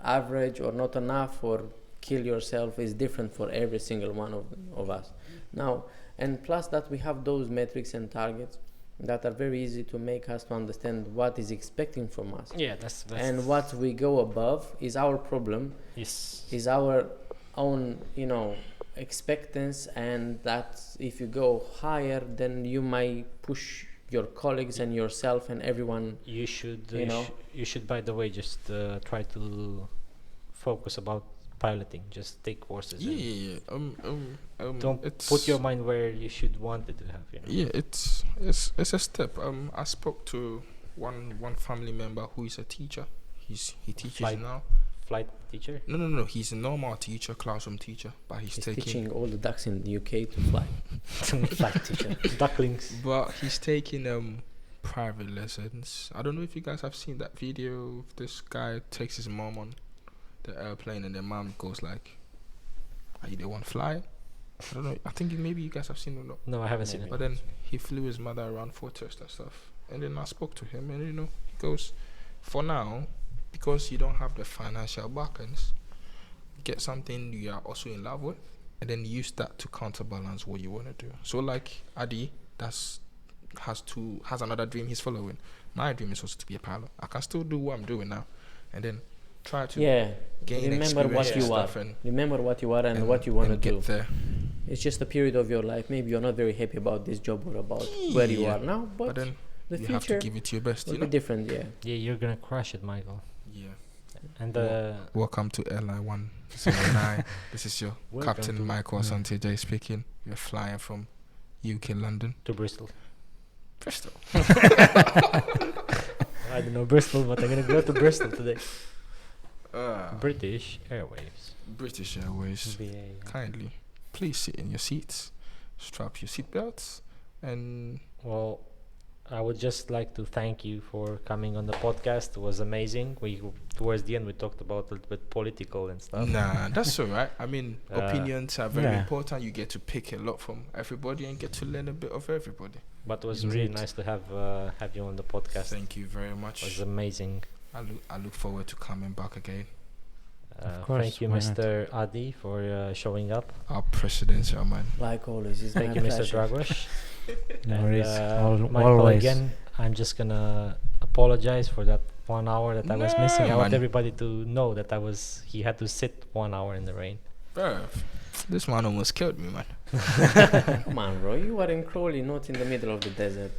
average or not enough or kill yourself is different for every single one of us. Now, and plus that we have those metrics and targets that are very easy to make us to understand what is expecting from us. Yeah, that's And what we go above is our problem, yes. is our own, expectance, and that if you go higher, then you might push your colleagues and yourself and everyone. You should, you should, by the way, just try to focus about piloting. Just take courses. Yeah. Don't put your mind where you should want it to have. Yeah, it's a step. I spoke to one family member who is a teacher. He teaches now. Flight teacher. No. He's a normal teacher, classroom teacher, but he's teaching all the ducks in the UK to fly. Flight teacher. Ducklings. But he's taking private lessons. I don't know if you guys have seen that video of this guy takes his mom on the airplane and the mom goes like, "Are you the one flying?" I don't know. I think maybe you guys have seen it or not. No, I haven't seen it. But then he flew his mother around for test and stuff. And then I spoke to him, and he goes, "For now, because you don't have the financial backings, get something you are also in love with, and then use that to counterbalance what you want to do." So like Adi, has another dream he's following. My dream is also to be a pilot. I can still do what I'm doing now, and then try to gain remember what you are. Remember what you are and what you want to do. Get there. It's just a period of your life. Maybe you're not very happy about this job or about where you are now, but then the you future have to give it to your best. will be different. Yeah. Yeah, you're gonna crush it, Michael. Yeah. And welcome to Airline 109. This is your Welcome Captain to- Michael Asante J speaking. You're flying from UK London. to Bristol. Bristol. I don't know Bristol, but I'm gonna go to Bristol today. Ah. British Airways. British Airways. BA. Kindly, please sit in your seats, strap your seatbelts, and Well, I would just like to thank you for coming on the podcast. It was amazing. Towards the end we talked about a little bit political and stuff. nah, that's alright. I mean, opinions are very yeah. important. You get to pick a lot from everybody and get to learn a bit of everybody. But it was Indeed. really nice to have you on the podcast. Thank you very It was much. amazing. I look forward to coming back again. course, Thank you, why not? Mr. Adi, for showing up. Our presidential man. Like always, it's Thank my you, Mr. pleasure. Dragos. No And, worries. Michael, Always. again, I'm just gonna apologize for that 1 hour that I was missing. I want man. everybody to know that he had to sit 1 hour in the rain. Bruh, this man almost killed me, man. Come on, bro. You are in Crawley, not in the middle of the desert.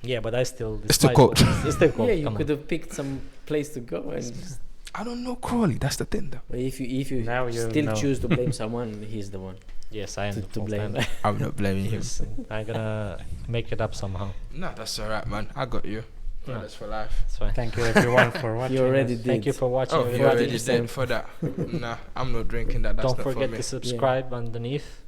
Yeah, but I still. It's still despite cold. what- It's still cold. Yeah, you come on. could have picked some place to go, and just, I don't know Crawley. That's the thing, though. but if you Now you still know. choose to blame someone, he's the one Yes, I am to, the to full blame. time. I'm not blaming him. Listen, I'm gonna make it up somehow. Nah, that's alright, man. I got you. Yeah. Brothers for life. That's fine. Thank you everyone for watching. You already us. did. Thank you for watching. Oh, you everybody. already did for that. Nah, I'm not drinking that. That's Don't not forget for me. to subscribe underneath.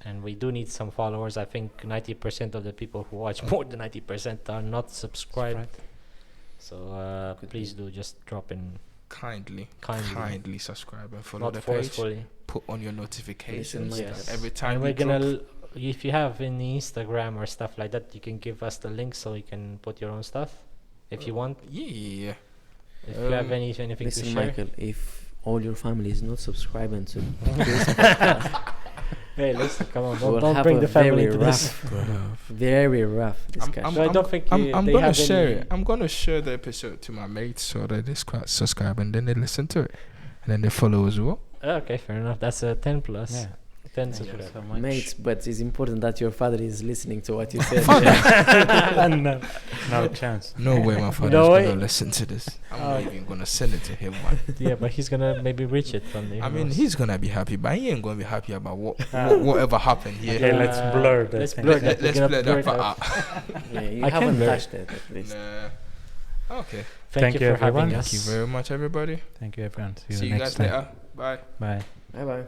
And we do need some followers. I think 90% of the people who watch, more than 90%, are not subscribed. So Could please do just drop in Kindly kindly, subscribe and follow not the page. forcefully. Put on your notifications. Listen, Yes. Every time And we we're gonna, drop. if you have any Instagram or stuff like that, you can give us the link so you can put your own stuff if you want. Yeah. If you have anything to Listen, share. Michael, if all your family is not subscribing to Hey, listen, come on, we'll don't have bring a the family very into this. very rough discussion. So I don't think I'm they gonna have share any- it. I'm gonna share the episode to my mates so that they subscribe and then they listen to it and then they follow as well. Okay, fair enough. That's a 10 plus. Yeah. 10 Thank you subscribers. so much. Mates, but it's important that your father is listening to what you said. no, no chance. No way my father's No way. gonna listen to this. I'm not even gonna send it to him, man. Yeah, but he's gonna maybe reach it from there. I mean, he's gonna be happy, but he ain't gonna be happy about Ah. whatever happened here. Okay, let's blur that Let's thing. blur that. Let's We're play gonna that blur it part out. out. Yeah, you I can haven't blur it. touched it at least. Nah. Okay. Thank you for everyone. having Thank you us. very much, everybody. Thank you everyone. See you next guys time. later. Bye. Bye. Bye bye.